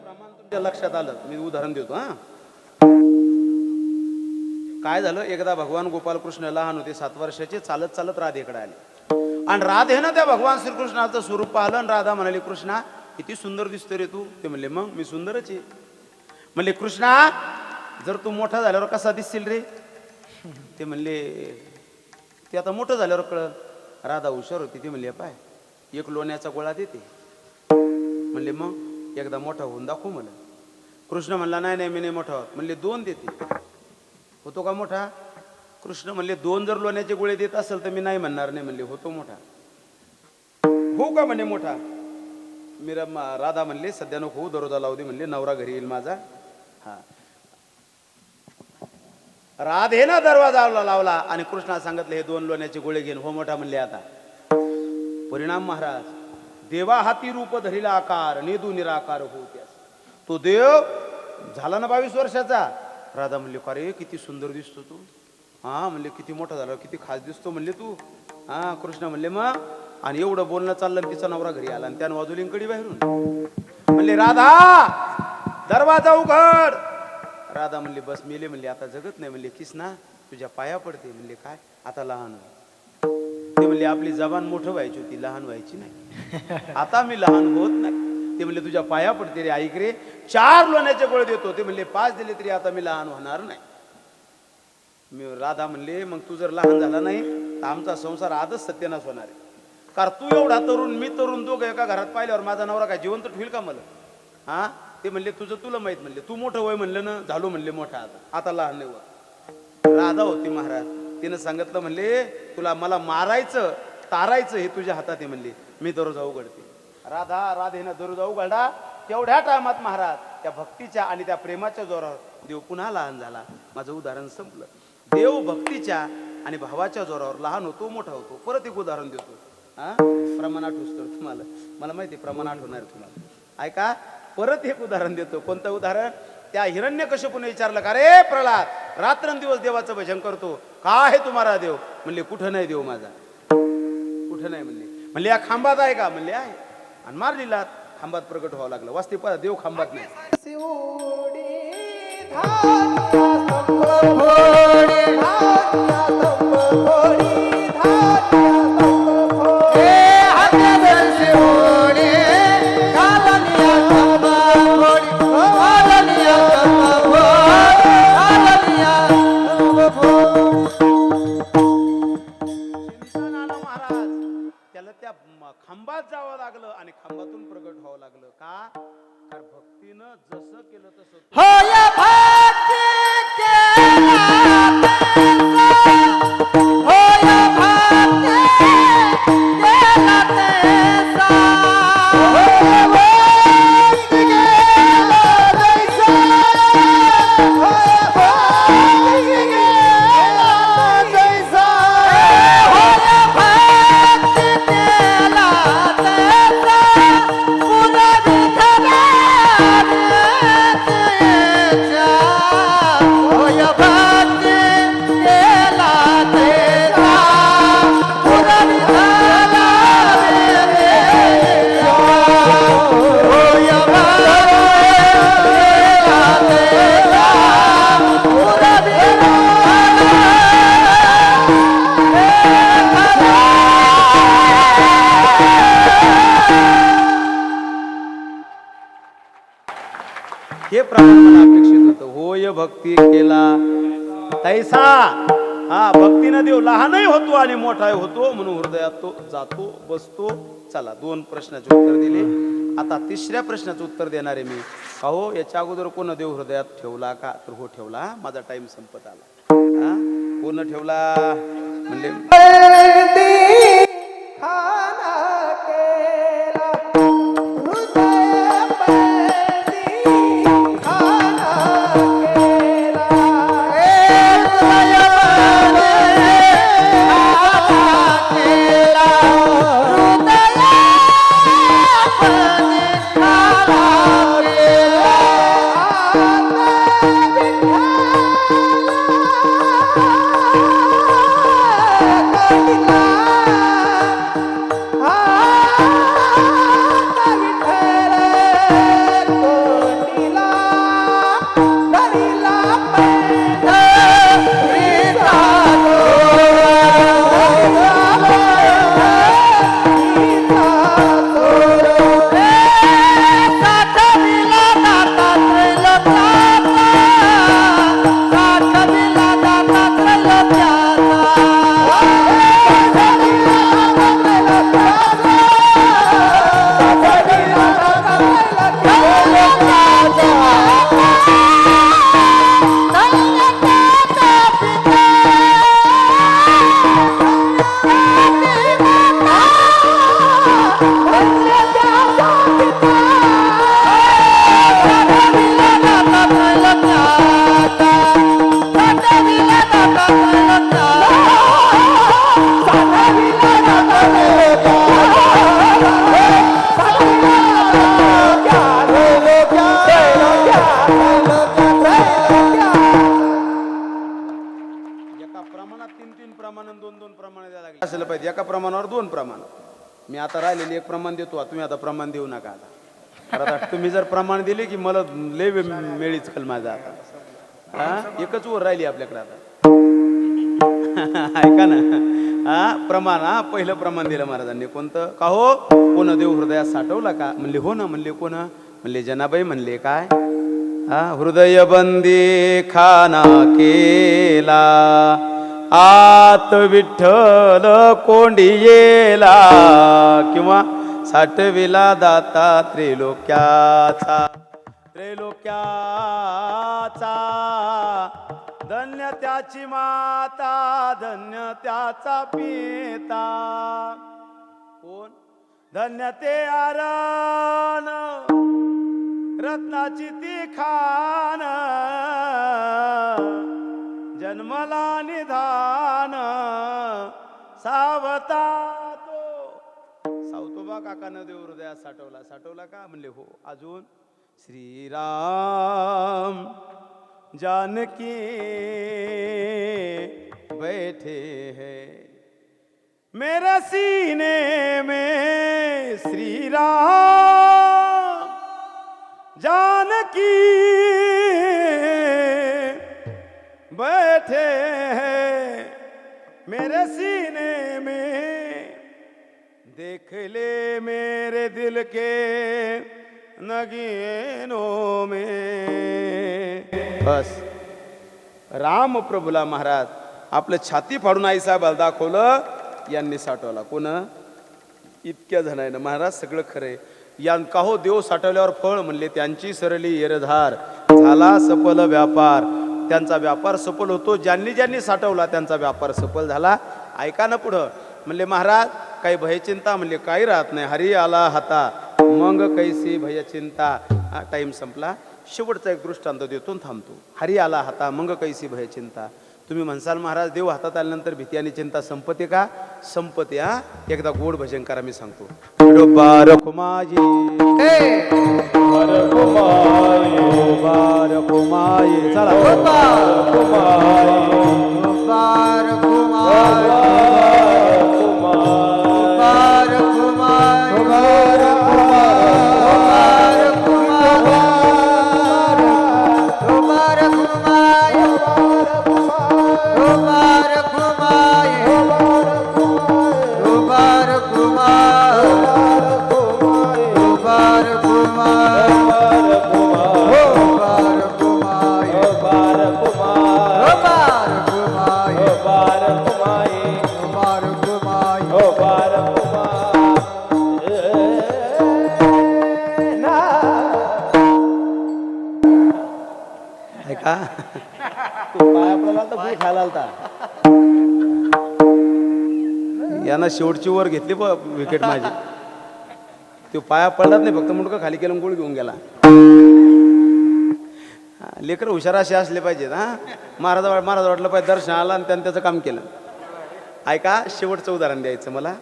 प्रमाण तुमच्या लक्षात आलं. मी उदाहरण देतो. काय झालं, एकदा भगवान गोपाल कृष्ण लहान होते, 7 वर्षाचे. चालत चालत राधेकडे आले आणि राधेनं त्या भगवान श्रीकृष्णाचं स्वरूप पाहिलं आणि राधा म्हणाली कृष्णा किती सुंदर दिसतो रे तू. ते म्हणले मग मी सुंदरच आहे. म्हणले कृष्णा जर तू मोठा झाल्यावर कसा दिसशील रे? ते म्हणले ते आता मोठं झाल्यावर कळलं. राधा हुशार होती. ती म्हणले पाय एक लोण्याचा गोळा देते. म्हणले मग एकदा मोठा होऊन दाखवू मला. कृष्ण म्हणला नाही नाही मी नाही मोठा होत. म्हणले 2 देते. होतो का मोठा? कृष्ण म्हणले 2 जर लोण्याचे गोळे देत असेल तर मी नाही म्हणणार नाही. म्हणले होतो मोठा. हो का म्हणे मोठा? मी राधा म्हणले सध्या नको होऊ, दरोजा लावू दे. म्हणले नवरा घरी येईल माझा. हा, राधेनं दरवाजा लावला आणि कृष्णा सांगितलं हे 2 लोण्याचे गोळे घेऊन हो मोठा. म्हणले आता परिणाम महाराज देवा हाती रूप धरिला आकार नेदू निराकार होत्यास. तो देव झाला ना 22 वर्षाचा. राधा म्हणले का रे किती सुंदर दिसतो तू. हा म्हणले किती मोठा झाला, किती खास दिसतो म्हणले तू. हा कृष्ण म्हणले मग. आणि एवढं बोलणं चाललं तिचा नवरा घरी आला आणि त्यानं वाजवली कडी बाहेरून. म्हणले राधा दरवाजा उघड. राधा म्हणली बस मेले. म्हणले आता जगत नाही. म्हणले किस ना तुझ्या पाया पडते. म्हणले काय? आता लहान. ते म्हणले आपली जबान मोठं व्हायची होती, लहान व्हायची नाही. आता मी लहान होत नाही. ते म्हणले तुझ्या पाया पडते रे, ऐक रे 4 लोण्याचे गोळे देतो. ते म्हणले 5 दिले तरी आता मी लहान होणार नाही. मी राधा म्हणले मग तू जर लहान झाला नाही तर आमचा संसार आजच सत्यानाश होणार आहे. कारण तू एवढा तरुण मी तरुण दोघं एका घरात पाहिल्यावर माझा नवरा काय जिवंत ठेवील का मला? हा ते म्हणले तुझं तुला माहित. म्हणले तू मोठं वय म्हणलं ना, झालो म्हणले मोठा, आता लहान नाही वय. राधा होती महाराज. तिनं सांगितलं म्हणले तुला मला मारायचं तारायचं हे तुझ्या हातात आहे. म्हणले मी दररोजा उघडते. राधेनं दररोजा उघडला. तेवढ्या टायमात महाराज त्या भक्तीच्या आणि त्या प्रेमाच्या जोरावर देव पुन्हा लहान झाला. माझं उदाहरण संपलं. देव भक्तीच्या आणि भावाच्या जोरावर लहान होतो, मोठा होतो. परत एक उदाहरण देतो. प्रमाण आठवतो तुम्हाला, मला माहिती प्रमाण आठवणार तुम्हाला. ऐका परत एक उदाहरण देतो. कोणतं उदाहरण? त्या हिरण्यकश्यपूने विचारलं का रे प्रल्हाद रात्रंदिवस देवाचं भजन करतो, का आहे तुम्हाला देव? म्हणले कुठं नाही देव माझा, कुठं नाही. म्हणले या खांबात आहे का? म्हणले आहे. आणि मारलीला खांबात प्रगट व्हावं लागलं. वास्तविक पहा देव खांबात नाही. खांबात जावं लागलं आणि खांबातून प्रगट व्हावं लागलं. का? कारण भक्तीनं जसं केलं तसं होय भक्ती केला होय भक्ती हे प्रमाण मला अपेक्षित होतं. होय भक्ती केला तैसा. हा, भक्तीनं देव लहानही होतो आणि मोठाही होतो, म्हणून हृदयात तो जातो बसतो. चला, 2 प्रश्नाचे उत्तर दिले. आता 3ऱ्या प्रश्नाचं उत्तर देणार आहे मी. अहो, याच्या अगोदर कोण देव हृदयात ठेवला का? तर हो, ठेवला. माझा टाइम संपत आला. हा, कोण ठेवला म्हणले? पाहिजे. एका प्रमाणावर 2 प्रमाण. मी आता राहिलेली 1 प्रमाण देतो, तुम्ही आता प्रमाण देऊ नका. आता तुम्ही जर प्रमाण दिले की मला लय मेळीच खल माझा. आता हा, एकच वर राहिली आपल्याकडे आता. ऐका ना, हा प्रमाण. हा, पहिलं प्रमाण दिलं महाराजांनी. कोणतं? का हो, कोण देव हृदयात साठवला का? म्हणले हो ना. म्हणले कोण? म्हणले जनाबाई. म्हणले काय? हा, हृदय बंदी खाना केला, आत विठ्ठल कोंडियेला, किंवा साठविला दाता त्रिलोक्याचा. धन्य त्याची माता, धन्य त्याचा पिता. कोण? धन्य ते आरण, रत्नाची ती खान, जन्मला निधान, सावता तो. सावतोबा काकानं देव हृदयात साठवला का? म्हणले हो. अजून? श्रीराम जानकी बैठे हैं मेरे सीने में, श्रीराम जानकी बैठे हैं मेरे सीने में, देख ले मेरे दिल के नगीनों में. बस, राम प्रभूला महाराज आपलं छाती फाडून आईसाहेबाला दाखवलं. यांनी साठवला. कोण? इतक्या जणांना. महाराज सगळं खरंय. यांका हो देव साठवल्यावर फळ. म्हणले त्यांची सरली येरधार, झाला सफल व्यापार. त्यांचा व्यापार सफल होतो. ज्यांनी ज्यांनी साठवला त्यांचा व्यापार सफल झाला. ऐका ना पुढं. म्हणले महाराज काही भयचिंता? म्हणले काही राहत नाही. हरी आला हाता मग कैसी भयचिंता. टाइम संपला. शेवटचा एक दृष्टांत देतो, थांबतो. हरी आला हाता मग कैसी भयचिंता. तुम्ही म्हणसाल महाराज देव हातात आल्यानंतर भीती आणि चिंता संपते का? संपते. हा, एकदा गोड भजन करा, मी सांगतो. बारकुमाई बारकुमाई, चला. ऐका तू पाया पडला तर भूक खायला आलता यांना शेवटची वर घेतली विकेट माझी तो पाया पडलाच नाही फक्त मुंडकं खाली केलं गोळ घेऊन गेला लेकर हुशार असे असले पाहिजेत हा महाराज वाटलं पाहिजे दर्शन आला आणि त्यानं त्याचं काम केलं ऐका शेवटचं उदाहरण द्यायचं मला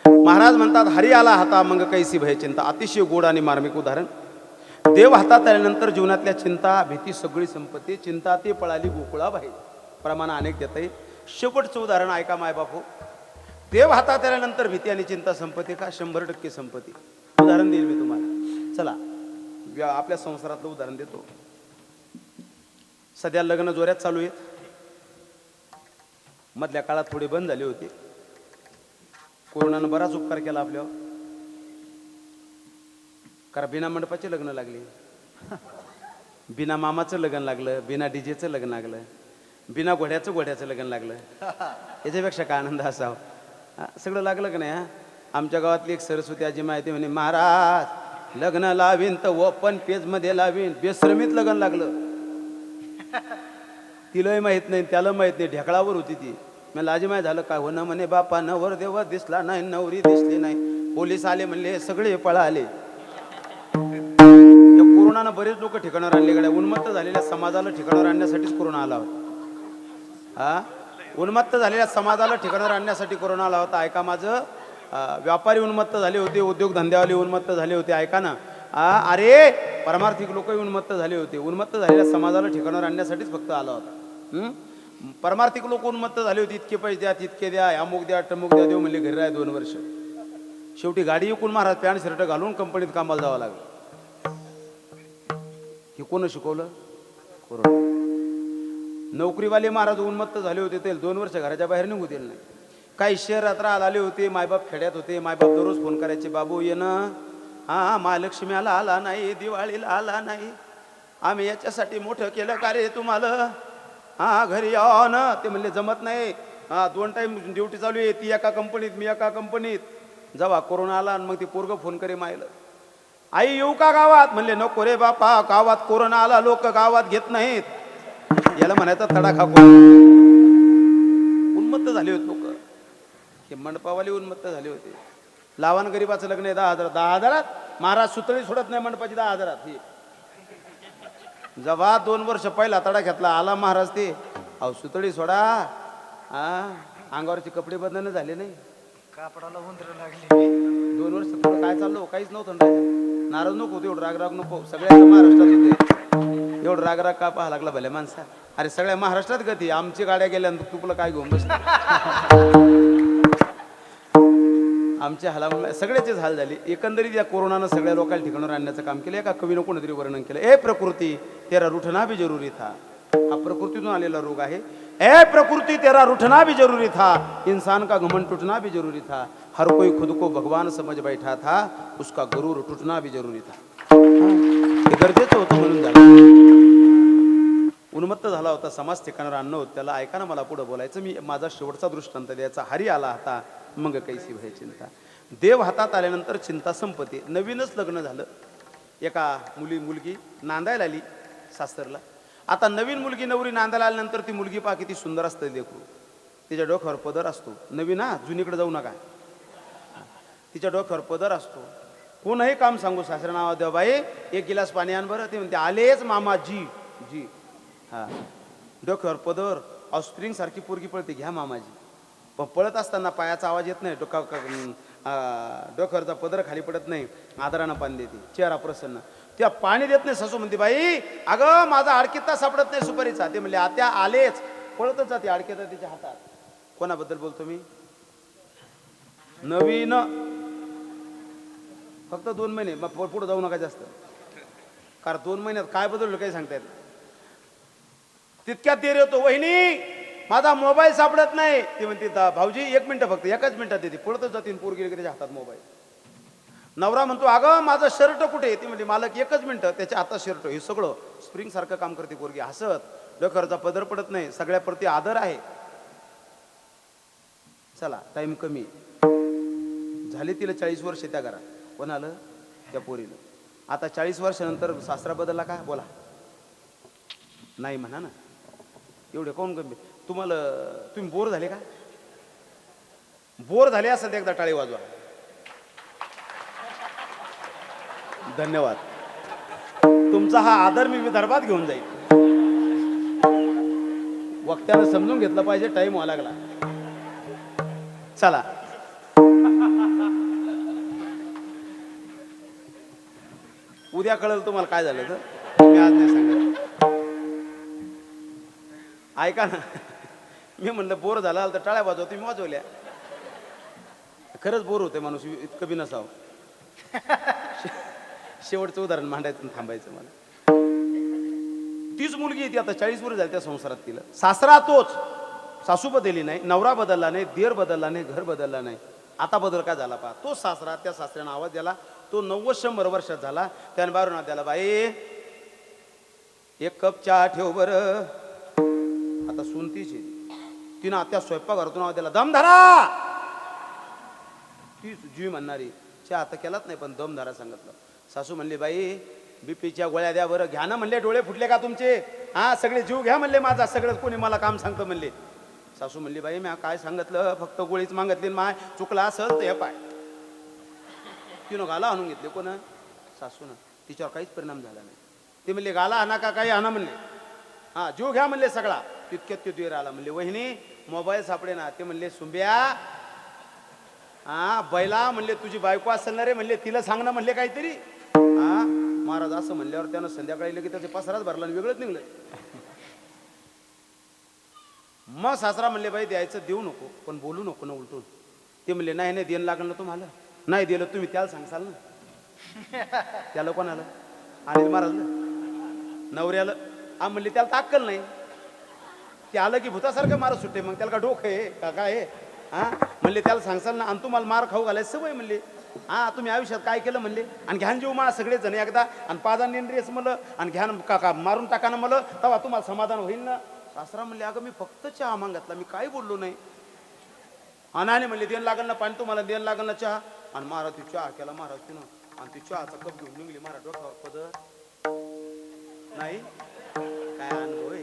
महाराज म्हणतात हरी आला हाता मग कैसी भय चिंता अतिशय गोड आणि मार्मिक उदाहरण देव हातात आल्यानंतर जीवनातल्या चिंता भीती सगळी संपत्ती चिंता ते पळाली गोकुळा बाहेर प्रमाण अनेक देता येईल शेवटचं उदाहरण ऐका मायबापू देव हातात आल्यानंतर भीती आणि चिंता संपत्ती का 100% संपत्ती उदाहरण देईल मी तुम्हाला चला आपल्या संसारातलं उदाहरण देतो सध्या लग्न जोऱ्यात चालू आहेत मधल्या काळात थोडी बंद झाली होती कोरोनानं बराच उपकार केला आपल्यावर कारण बिना मंडपाचे लग्न लागले बिना मामाचं लग्न लागलं बिना डीजेचं लग्न लागलं बिना घोड्याचं लग्न लागलं याच्यापेक्षा काय आनंद असावा सगळं लागलं का नाही हा आमच्या गावातली एक सरस्वती आजी माहिती म्हणे महाराज लग्न लावीन तर ओपन पेजमध्ये लावीन बेश्रमीत लग्न लागलं तिलाही माहीत नाही त्याला माहीत नाही ढेकळावर होती ती मला लाजी माहीत झालं काय होणं म्हणे बापा नवर देव दिसला नाही नवरी दिसली नाही पोलीस आले म्हणले सगळे पळाले कोरोनानं बरेच लोक ठिकाणावर आणले गड्या उन्मत्त झालेल्या समाजाला ठिकाणावर आणण्यासाठीच कोरोना आला होता हा उन्मत्त झालेल्या समाजाला ठिकाणावर आणण्यासाठी कोरोना आला होता ऐका माझं व्यापारी उन्मत्त झाले होते उद्योगधंद्यावाले उन्मत्त झाले होते ऐका ना अरे परमार्थिक लोकही उन्मत्त झाले होते उन्मत्त झालेल्या समाजाला ठिकाणावर आणण्यासाठीच फक्त आला होता परमार्थिक लोक उन्मत्त झाले होते इतके पैसे द्या तितके द्या अमुक द्या टमुक द्या देव म्हणले घरी राहा 2 वर्ष शेवटी गाडी विकून महाराज पॅन्ट शर्ट घालून कंपनीत कामाला जावं लागलं हे कोण शिकवलं कोरोना नोकरीवाले महाराज उन्मत्त झाले होते ते 2 वर्ष घराच्या बाहेर निघू दिलं नाही काही शहरात राहायला आले होते मायबाप खेड्यात होते मायबाप दररोज फोन करायचे बाबू येणं हा महालक्ष्मीला आला नाही दिवाळीला आला नाही आम्ही याच्यासाठी मोठं केलं का रे तुम्हाला हा घरी या ना ते म्हणले जमत नाही 2 टाइम ड्युटी चालू आहे ती एका कंपनीत मी एका कंपनीत जेव्हा कोरोना आला आणि मग ती पोरगं फोन करे मायलं आई येऊ का गावात म्हणले नको रे बापा गावात कोरोना आला लोक गावात घेत नाहीत याला म्हणायचा तडाखा उन्मत्त झाले होते लोक हे मंडपावाले उन्मत्त झाले होते लावान गरीबाचं लग्न आहे 10,000 महाराज सुतळी सोडत नाही मंडपाची 10,000 ही जेव्हा 2 वर्ष पहिला तडा घेतला आला महाराज ते अहो सुतळी सोडा अंगावरचे कपडे बदलणं झाले नाही कापडाला उंदर लागले 2 वर्ष पुढे काय चाललं काहीच नव्हतं नाराज नको एवढं राग नको सगळ्या महाराष्ट्रात होते एवढं राग का पाहा लागला भले माणसा अरे सगळ्या महाराष्ट्रात गती आमची गाड्या गेल्यानंतर तुला काय घेऊन बसला आमच्या हालामुळे सगळ्याचेच हाल झाले एकंदरीत या कोरोनानं सगळ्या लोकांना ठिकाणावर आणण्याचं काम केलं एका कवीनं कोणतरी वर्णन केलं ए प्रकृती तेरा रुठना भी जरुरी था हा प्रकृतीतून आलेला रोग आहे ए प्रकृति तेरा रुठना भी जरूरी था इंसान का घमंड टूटना भी जरूरी था हर कोई खुद को भगवान समझ बैठा था उसका गुरूर टूटना भी जरूरी था हे गरजेचं होतं म्हणून झालं उन्मत्त झाला होता समाज ठिकाणावर आणणं होतं त्याला ऐका ना मला पुढे बोलायचं मी माझा शेवटचा दृष्टांत द्यायचा हरी आला होता मग कैसी भय चिंता देव हातात आल्यानंतर चिंता संपते नवीनच लग्न झालं एका मुलगी नांदायला आली सासरला आता नवीन मुलगी नवरी नांदायला आल्यानंतर ती मुलगी पहा किती सुंदर असते देखू तिच्या डोक्यावर पदर असतो नवीन जुनीकडे जाऊ नका तिच्या डोक्यावर पदर असतो कोणही काम सांगू सासऱ्या नावा देवा बाई 1 गिलास पाणी आण बरं ते म्हणते आलेच मामा जी जी हा डोक्यावर पदर स्प्रिंग सारखी पोरगी पळते घ्या मामाजी पण पळत असताना पायाचा आवाज येत नाही डोक्यावरचा पदर खाली पडत नाही आदरानं पाणी देते चेहरा प्रसन्न त्या पाणी देत नाही सासू म्हणते बाई अगं माझा आडकित्ता सापडत नाही सुपारीचा ते म्हणले आत्या आलेच पळतच जाते आडकित्ता तिच्या हातात कोणाबद्दल बोलतो मी नवीन फक्त 2 महिने मग पुढे जाऊ नका जास्त कारण 2 महिन्यात काय बदललं काही सांगता येत तितक्यात देर येतो वहिनी माझा मोबाईल सापडत नाही ती म्हणते भाऊजी 1 मिनिट फक्त 1च मिनिटात देते पळतच जाते पोरगी त्याच्या हातात मोबाईल नवरा म्हणतो अगं माझं शर्ट कुठे ती म्हणते मालक 1च मिनिट त्याच्या हातात शर्ट हे सगळं स्प्रिंग सारखं काम करते पोरगी हसत डोक्यावरचा पदर पडत नाही सगळ्याप्रती आदर आहे चला टाइम कमी झाले तिला 40 वर्ष त्या घरात कोण आलं त्या पोरीनं आता 40 वर्षानंतर सासरा बदलला का बोला नाही म्हणा ना, एवढे कोण गंभीर. तुम्ही बोर झाले का? बोर झाले असेल तर एकदा टाळी वाजवा. धन्यवाद. तुमचा हा आदर मी विदर्भात घेऊन जाईल. वक्त्यानं समजून घेतलं पाहिजे, टाइम व्हायला लागला. चला, उद्या कळेल तुम्हाला काय झालं तर, मी आज नाही सांगत. ऐका ना, मी म्हणलं बोर झाला तर टाळ्या वाजवा, तुम्ही वाजवल्या. खरंच बोर होते माणूस, इतकं बी नसावं. शेवटचं उदाहरण मांडायचं आणि थांबायचं. मला तीच मुलगी ती आता 40 वर्ष झाली त्या संसारात. तिला सासरा तोच, सासू बदलली नाही, नवरा बदलला नाही, देर बदलला नाही, घर बदलला नाही. आता बदल काय झाला पहा. तो सासरा, त्या सासऱ्यानं आवाज द्याला. तो 90-100 वर्षात झाला. त्याने बाहेरून द्याला, बाई 1 कप चहा ठेव बरं. आता सुनतीच तिनं आता स्वयंपाकघरातून आवाज द्याला, दम धरा. ती जीव म्हणणारी, चहा आता केलाच नाही पण दम धरा सांगितलं. सासू म्हणली, बाई बीपीच्या गोळ्या द्या बरं. घ्या ना म्हणले, डोळे फुटले का तुमचे? हा, सगळे जीव घ्या म्हणले माझा, सगळं कोणी मला काम सांगतं म्हणले. सासू म्हणली, बाई मी काय सांगितलं, फक्त गोळीच मागितली. माय चुकला असेल तर हे पाय. तिनं गाला आणून घेतले. कोण? सासूनं. तिच्यावर काहीच परिणाम झाला नाही. ते म्हणले, गाला आणा का काही आणा म्हणले. हा, जीव घ्या म्हणले सगळा. तितक्यात तो देर आला. म्हणले, वहिनी मोबाईल सापडे ना. ते म्हणले, सुंब्या हा बैला म्हणले तुझी बायको असेल ना रे म्हणले, तिला सांग ना म्हणले काहीतरी. हा, महाराज असं म्हणल्यावर त्यानं संध्याकाळी लगेच त्याचे पसाराच भरला आणि वेगळंच निघलं. मग सासरा म्हणले, बाई द्यायचं देऊ नको, पण बोलू नको ना उलटून. ते म्हणले, नाही नाही देणं लागलं ना तुम्हाला. नाही दिलं तुम्ही त्याला सांगसाल ना. त्याला कोणाला? आणि महाराज नवऱ्याला. हा म्हणले, त्याला ताक्कल नाही. ते आलं की भूतासारखं मारत सुट्टे. मग त्याला का डोकं आहे का काय आहे? हा, म्हणले त्याला सांगसाल ना. आणि तुम्हाला मार खाऊ घालायचं सवय म्हणले. हा, तुम्ही आयुष्यात काय केलं म्हणले. आणि घ्यान जीव मा सगळे जण एकदा, आणि पाजान नेंद्रेस मला, आणि घ्यान काका मारून टाका ना मला, तेव्हा तुम्हाला समाधान होईल ना. सासरा म्हणले, अगं मी फक्त चहा मागितला, मी काय बोललो नाही. आणि म्हणले, देण लागल ना पाणी तुम्हाला, देण लागल ना चहा. आणि महाराज ती चहा केला महाराज तिनं. आणि ती चहाचा कप घेऊन निघली. महाराज डोक्यावर पदर नाही, काय अनुभव आहे.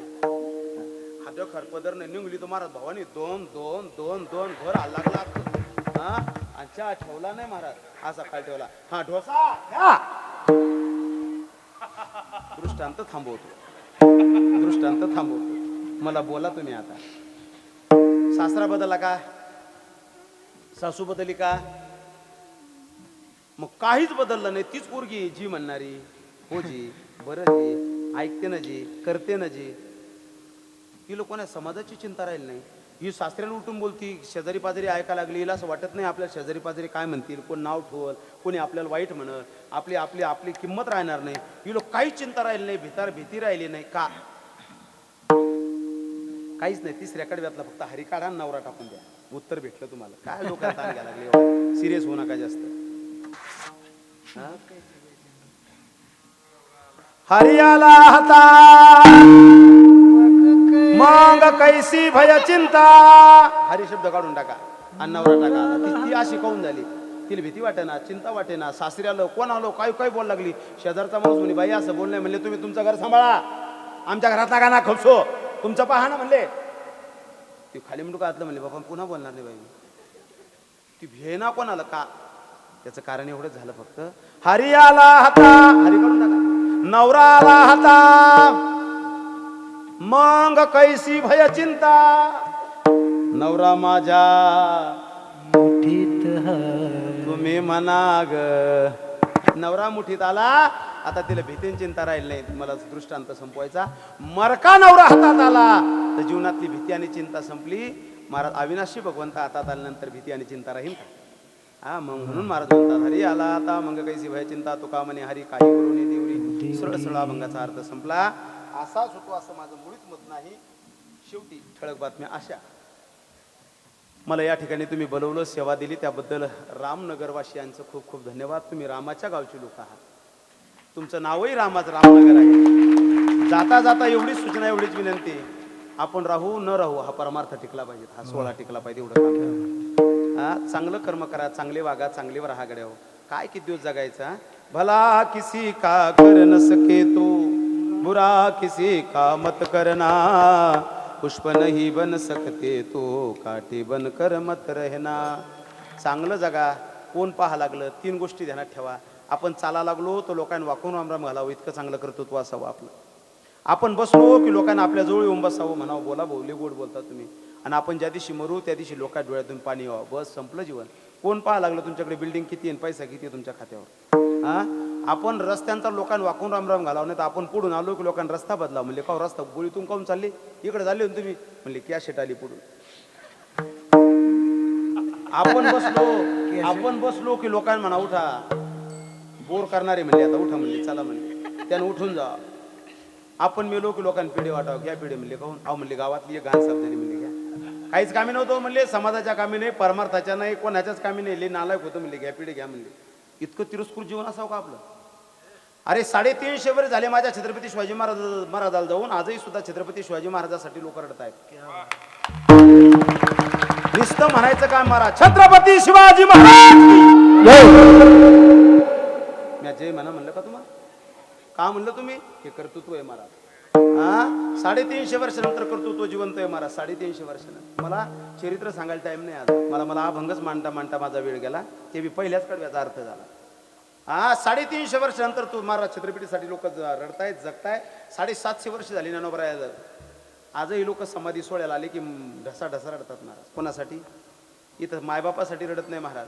हा डोक्यावर पदर नाही निघली तर महाराज भावानी दोन दोन दोन दोन घर आला लागला. हा, आणि चहा ठेवला नाही महाराज, असा खाली ठेवला. हा, ढोसा घ्या. दृष्टांत थांबवतो, दृष्टांत थांबवतो. मला बोला तुम्ही आता. सासरा बदलला का? सासू बदलली का? मग काहीच बदललं नाही. तीच पोरगी जी म्हणणारी, हो जी, बरं जी, ऐकते ना जी, करते ना जी. ही लोकांना समाजाची चिंता राहील नाही. ही सासऱ्याला उठून बोलती, शेजारी पाजारी ऐकायला लागली. हिला असं वाटत नाही आपल्या शेजारी पाजारी काय म्हणतील, कोण नाव ठेवल, कोणी आपल्याला वाईट म्हणल, आपली आपली आपली किंमत राहणार नाही. ही लोक काहीच चिंता राहिली नाही, भीती राहिली नाही का? काहीच नाही. तिसऱ्या कडव्यातला फक्त हरी काढा आणि नवरा टाकून द्या. उत्तर भेटलं तुम्हाला. काय लोकांना ताण घ्यायला लागले, सिरियस होऊ नका जास्त. हरियाला हाता मग कैसी भय चिंता. हरी शब्द काढून टाका आणि नवरा टाका. ती अशी काऊन झाली? तिला भीती वाटे ना, चिंता वाटे ना. सासऱ्याला कोण आलो काय काय बोल लागली. शेजारचा माणूस म्हणे, बाई असं बोल नाही म्हणले, तुम्ही तुमचं घर सांभाळा, आमच्या घरात नका ना खपसो, तुमचं पहा ना म्हणले. ती खाली म्हणून घातलं म्हणले, बाबा पुन्हा बोलणार नाही बाई. ती भेना कोणाला का? त्याचं कारण एवढंच झालं फक्त. हरी आला हाता, हरी काढून टाका. नवरा आला हाता मग कैसी भय चिंता. नवरा माझ्या मुठीत तुम्ही म्हणा ग. नवरा मुठीत आला. आता तिला भीतीन चिंता राहील नाही. मला दृष्टांत संपवायचा. मरका नवरा हातात आला तर जीवनातली भीती आणि चिंता संपली. महाराज अविनाशी भगवंत हातात आल्यानंतर भीती आणि चिंता राहील का? हा, मग म्हणून महाराज म्हणतात, हरी आला आता मग कैसी भय चिंता. तुका म्हणे हरी काही वरुणी देवरी. सरळ सरळ अभंगाचा अर्थ संपला. असाच होतो असं माझं मुळीच मत नाही. शेवटी ठळक बातम्या अशा. मला या ठिकाणी तुम्ही बोलवलं, सेवा दिली, त्याबद्दल रामनगरवासियांचं खूप खूप धन्यवाद. तुम्ही रामाच्या गावचे लोक आहात. तुमचं नावही रामाचं रामनगर आहे. जाता जाता एवढीच सूचना, एवढीच विनंती, आपण राहू न राहू हा परमार्थ टिकला पाहिजे, हा सोहळा टिकला पाहिजे. एवढं काम. हा, चांगलं कर्म करा, चांगले वागा, चांगले राहा गड्या हो. काय किती दिवस जगायचा? भला किसी का कर न सके तो बुरा किसी का मत करना, पुष्प नहीं बन सकते तो काटे बन कर मत रहना. चांगलं जगा. कोण पाहा लागलं, 3 गोष्टी ध्यानात ठेवा. आपण चाला लागलो तर लोकांना वाकून रामराम घालावं, इतकं चांगलं कर्तृत्व असावं आपलं. आपण बसलो की लोकांना आपल्या जवळ येऊन बसावं, म्हणावं बोला बोलले गोड बोलता तुम्ही. आणि आपण ज्या दिवशी मरू त्या दिवशी लोकांच्या डोळ्यातून पाणी यावं. बस संपलं जीवन. कोण पाहा लागलं तुमच्याकडे बिल्डिंग किती आहे, पैसा किती आहे तुमच्या खात्यावर. हा, आपण रस्त्यांचा लोकांना वाकून रामराम घालावं, नाही तर आपण पुढून आलो की लोकांना रस्ता बदला. म्हणले का रस्ता गोळीतून काऊन चालले, इकडे झाले ना तुम्ही. म्हणले कॅशेट आली पुढून. आपण बसलो की लोकांना म्हणा उठा, बोर करणारे म्हणले आता उठा, म्हणले चला म्हणले, त्यानं उठून जा. आपण मेलो की लोकांना पिढे वाटावं, घ्या पिढे म्हणले काहून. अहो म्हणले गावातली एक घाण साफ झाली म्हणले, घ्या. काहीच कामी नव्हतं म्हणले, समाजाच्या कामी नाही, परमार्थाच्या नाही, कोणाच्याच कामी नाही. ले नालायक होतं म्हणले, घ्या पिढे घ्या म्हणले. इतकं तिरस्कृत जीवन असावं का आपलं. अरे 350 वर्ष झाले माझ्या छत्रपती शिवाजी महाराजाला जाऊन, आजही सुद्धा छत्रपती शिवाजी महाराजांसाठी लोक रडत आहेत. नुसतं म्हणायचं काम मारा, छत्रपती शिवाजी महाराज. मी जय म्हणा म्हणलं का तुम्हाला, का म्हणलं तुम्ही, हे कर्तृत्व आहे महाराज. हा, 350 वर्षानंतर कर्तृत्व जिवंत आहे महाराज. 350 वर्षानंतर मला चरित्र सांगायला टाइम नाही आज. मला अभंगच मांडता मांडता माझा वेळ गेला. ते बी पहिल्याच कडव्याचा अर्थ झाला. हा, 350 वर्षानंतर तू महाराज छत्रपतीसाठी लोक रडतायत, जगताय. 750 वर्ष झाली ज्ञानोबा. आजही लोक समाधी सोहळ्याला आले की ढसा ढसा रडतात महाराज. कोणासाठी, इथं मायबापासाठी रडत नाही महाराज.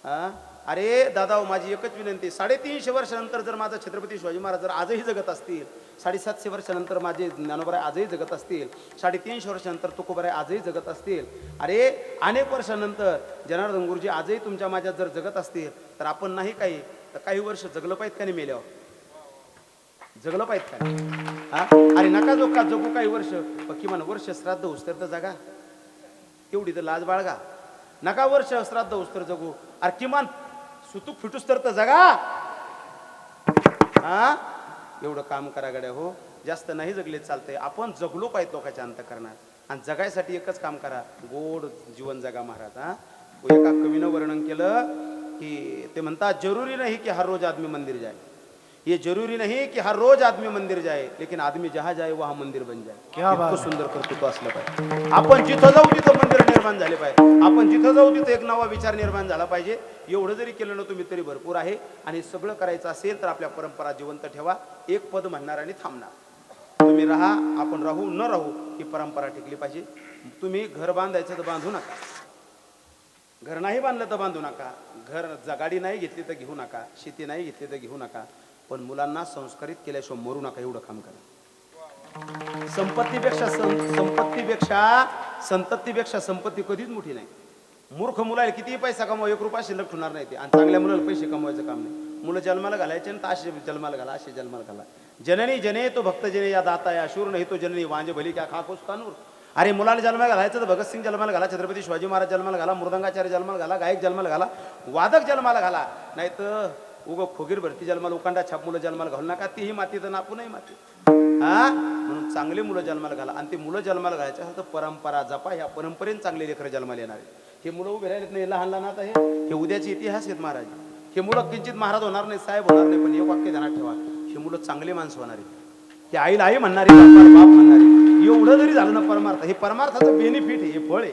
हा, अरे दादा माझी एकच विनंती, 350 वर्षानंतर जर माझा छत्रपती शिवाजी महाराज जर आजही जगत असतील, 750 वर्षानंतर माझे ज्ञानोबराय आजही जगत असतील, 350 वर्षानंतर तुकोबराय आजही जगत असतील, अरे अनेक वर्षानंतर जनार्दन गुरुजी आजही तुमच्या माझ्यात जर जगत असतील, तर आपण नाही काही वर्ष जगलं पाहिजे का नाही, मेल्यावर जगलं पाहिजे का. हा, अरे नका जो का जगू काही वर्ष, किमान वर्ष श्राद्ध उस्तर तर जगा, तेवढी तर लाज बाळगा. नका वर्ष श्राद्ध उस्तर जगू, अरे किमान सुतूक फिटूस तर जगा. हा, एवढं काम करा गड्या हो. जास्त नाही जगले चालतंय, आपण जगलो पाहिजे लोकांच्या अंतःकरणात. आणि जगायसाठी एकच काम करा, गोड जीवन जगा महाराज. हा, एका कवीनं वर्णन केलं कि ते म्हणतात, जरूरी नहीं कि हर रोज आदमी मंदिर जाए, ये जरूरी नहीं कि हर रोज आदमी मंदिर जाए, लेकिन आदमी जहां जाए वहां मंदिर बन जाए. क्या बात, सुंदर कर्तृत्व असलं पाहिजे. आपण जिथं जाऊ तिथं मंदिर निर्माण झाले पाहिजे. आपण जिथं जाऊ तिथं एक नवा विचार निर्माण झाला पाहिजे. एवढं जरी केलं ना तुम्ही तरी भरपूर आहे. आणि सगळं करायचं असेल तर आपल्या परंपरा जिवंत ठेवा. एक पद म्हणणार आणि थांबणार. तुम्ही राहा, आपण राहू न राहू, ही परंपरा टिकली पाहिजे. तुम्ही घर बांधायचं तर बांधू नका, घर नाही बांधलं तर बांधू नका, गाडी नाही घेतली तर घेऊ नका, शेती नाही घेतली तर घेऊ नका, पण मुलांना संस्कारित केल्याशिवाय मरू नका. एवढं काम करा. संपत्तीपेक्षा संपत्ती कधीच मोठी नाही. मूर्ख मुलाला कितीही पैसा कमवा, 1 रुपया शिल्लक ठेवणार नाही ते. आणि चांगल्या मुलाला पैसे कमवायचं काम नाही. मुलं जन्माला घालायचे ना, असे जन्माला घाला, असे जन्माला घाला. जननी जने तो भक्त जने या दाता या शूर नाही तो जननी वांजे भली क्या खाकोस कानूर. अरे मुलाला जन्माला घालायचं तर भगतसिंग जन्माला घाला, छत्रपती शिवाजी महाराज जन्माला घाला, मृदंगाचार्य जन्माला घाला, गायक जन्माला घाला, वादक जन्माला घाला. नाही तर उग खोगीर भरती जन्माला, उकांडा छाप मुलं जन्माला घालू नका. तीही माती तर नापूनही माती. हा, म्हणून चांगले मुलं जन्माला घाला. आणि ते मुलं जन्माला घालायचे असेल तर परंपरा जपा. ह्या परंपरेने चांगले लेकरं जन्माला येणार आहे. हे मुलं उभे राहिलेत नाही, लहान लहान आता हे उद्याचे इतिहास आहेत महाराज. हे मुलं किंचित महाराज होणार नाही, साहेब होणार नाही, पण एक वाक्य ध्यानात ठेवा, हे मुलं चांगले माणसं होणार आहेत. हे आईला आई म्हणणारी, बापाला बाप म्हणणारी. एवढं जरी झालं ना परमार्थ, हे परमार्थाचं बेनिफिट आहे, हे फळ आहे.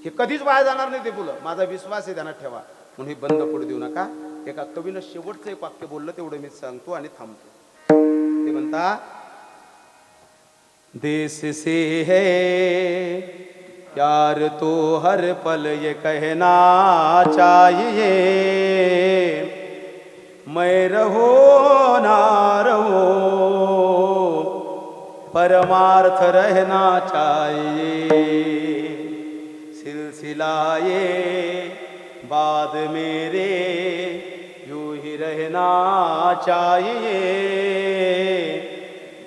हे कधीच वाया जाणार नाही ते फुलं, माझा विश्वास आहे, ध्यानात ठेवा. म्हणून हे बंद पडू देऊ नका. एका कवीनं शेवटचं एक वाक्य बोललं, तेवढं मी सांगतो आणि थांबतो. ते म्हणता, देश से है प्यार तो हर पल ये कहना चाहिए, मैं रहो ना रहो परमार्थ रहना चाहिए, सिलसिलाए बाद मेरे यूं ही रहना चाहिए,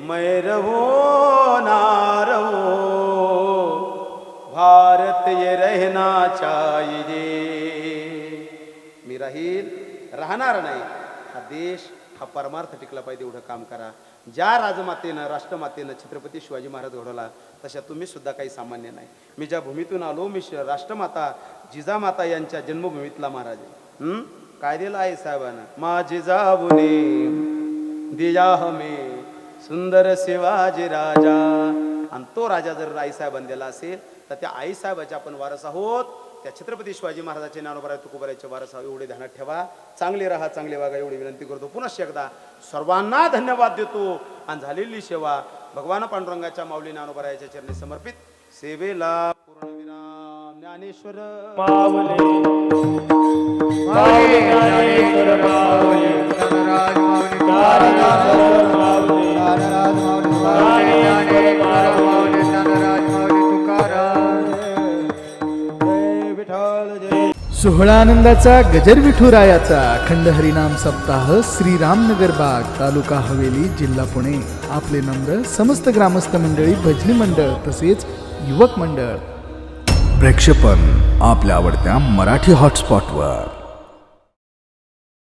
मैं रहो ना रहो भारत ये रहना चाहिए. मी राहील, राहणार नाही. हा देश, हा परमार्थ टिकला पाहिजे, एवढं काम करा. ज्या राजमातेनं, राष्ट्रमातेनं छत्रपती शिवाजी महाराज घडवला, तशा तुम्ही सुद्धा काही सामान्य नाही. मी ज्या भूमीतून आलो, मी राष्ट्रमाता जिजामाता यांच्या जन्मभूमीतला महाराज आहे. काय दिलं आहे साहेबांना, मा जिजाऊने दिया हमें सुंदर शिवाजी राजा. आणि तो राजा जर आईसाहेबांनी दिला असेल तर त्या आईसाहेबाचे आपण वारस आहोत. त्या छत्रपती शिवाजी महाराजांचे ज्ञानोबा तुकोबारायचे वारस आहोत. एवढे ध्यानात ठेवा. चांगले राहा, चांगले वागा एवढी विनंती करतो. पुन्हा एकदा सर्वांना धन्यवाद देतो. आणि झालेली सेवा भगवान पांडुरंगाच्या माऊली ज्ञानोबरायाच्या चरणी समर्पित. सेवेला पूर्णविराम. ज्ञानेश्वर माऊली माऊली ज्ञानेश्वर माऊली ज्ञानराज माऊली ज्ञानराज माऊली ज्ञानराज माऊली ज्ञानेश्वर माऊली ज्ञानराज माऊली तुकाराम. जय विठ्ठल जय. सोहळा आनंदाचा गजर विठुरायाचा अखंड हरिनाम सप्ताह श्री रामनगर बाग तालुका हवेली जिल्हा पुणे. आपले नम्र समस्त ग्रामस्थ मंडळी, भजनी मंडळ तसेच युवक मंडळ. प्रक्षेपण आपल्या आवडत्या मराठी हॉटस्पॉटवर.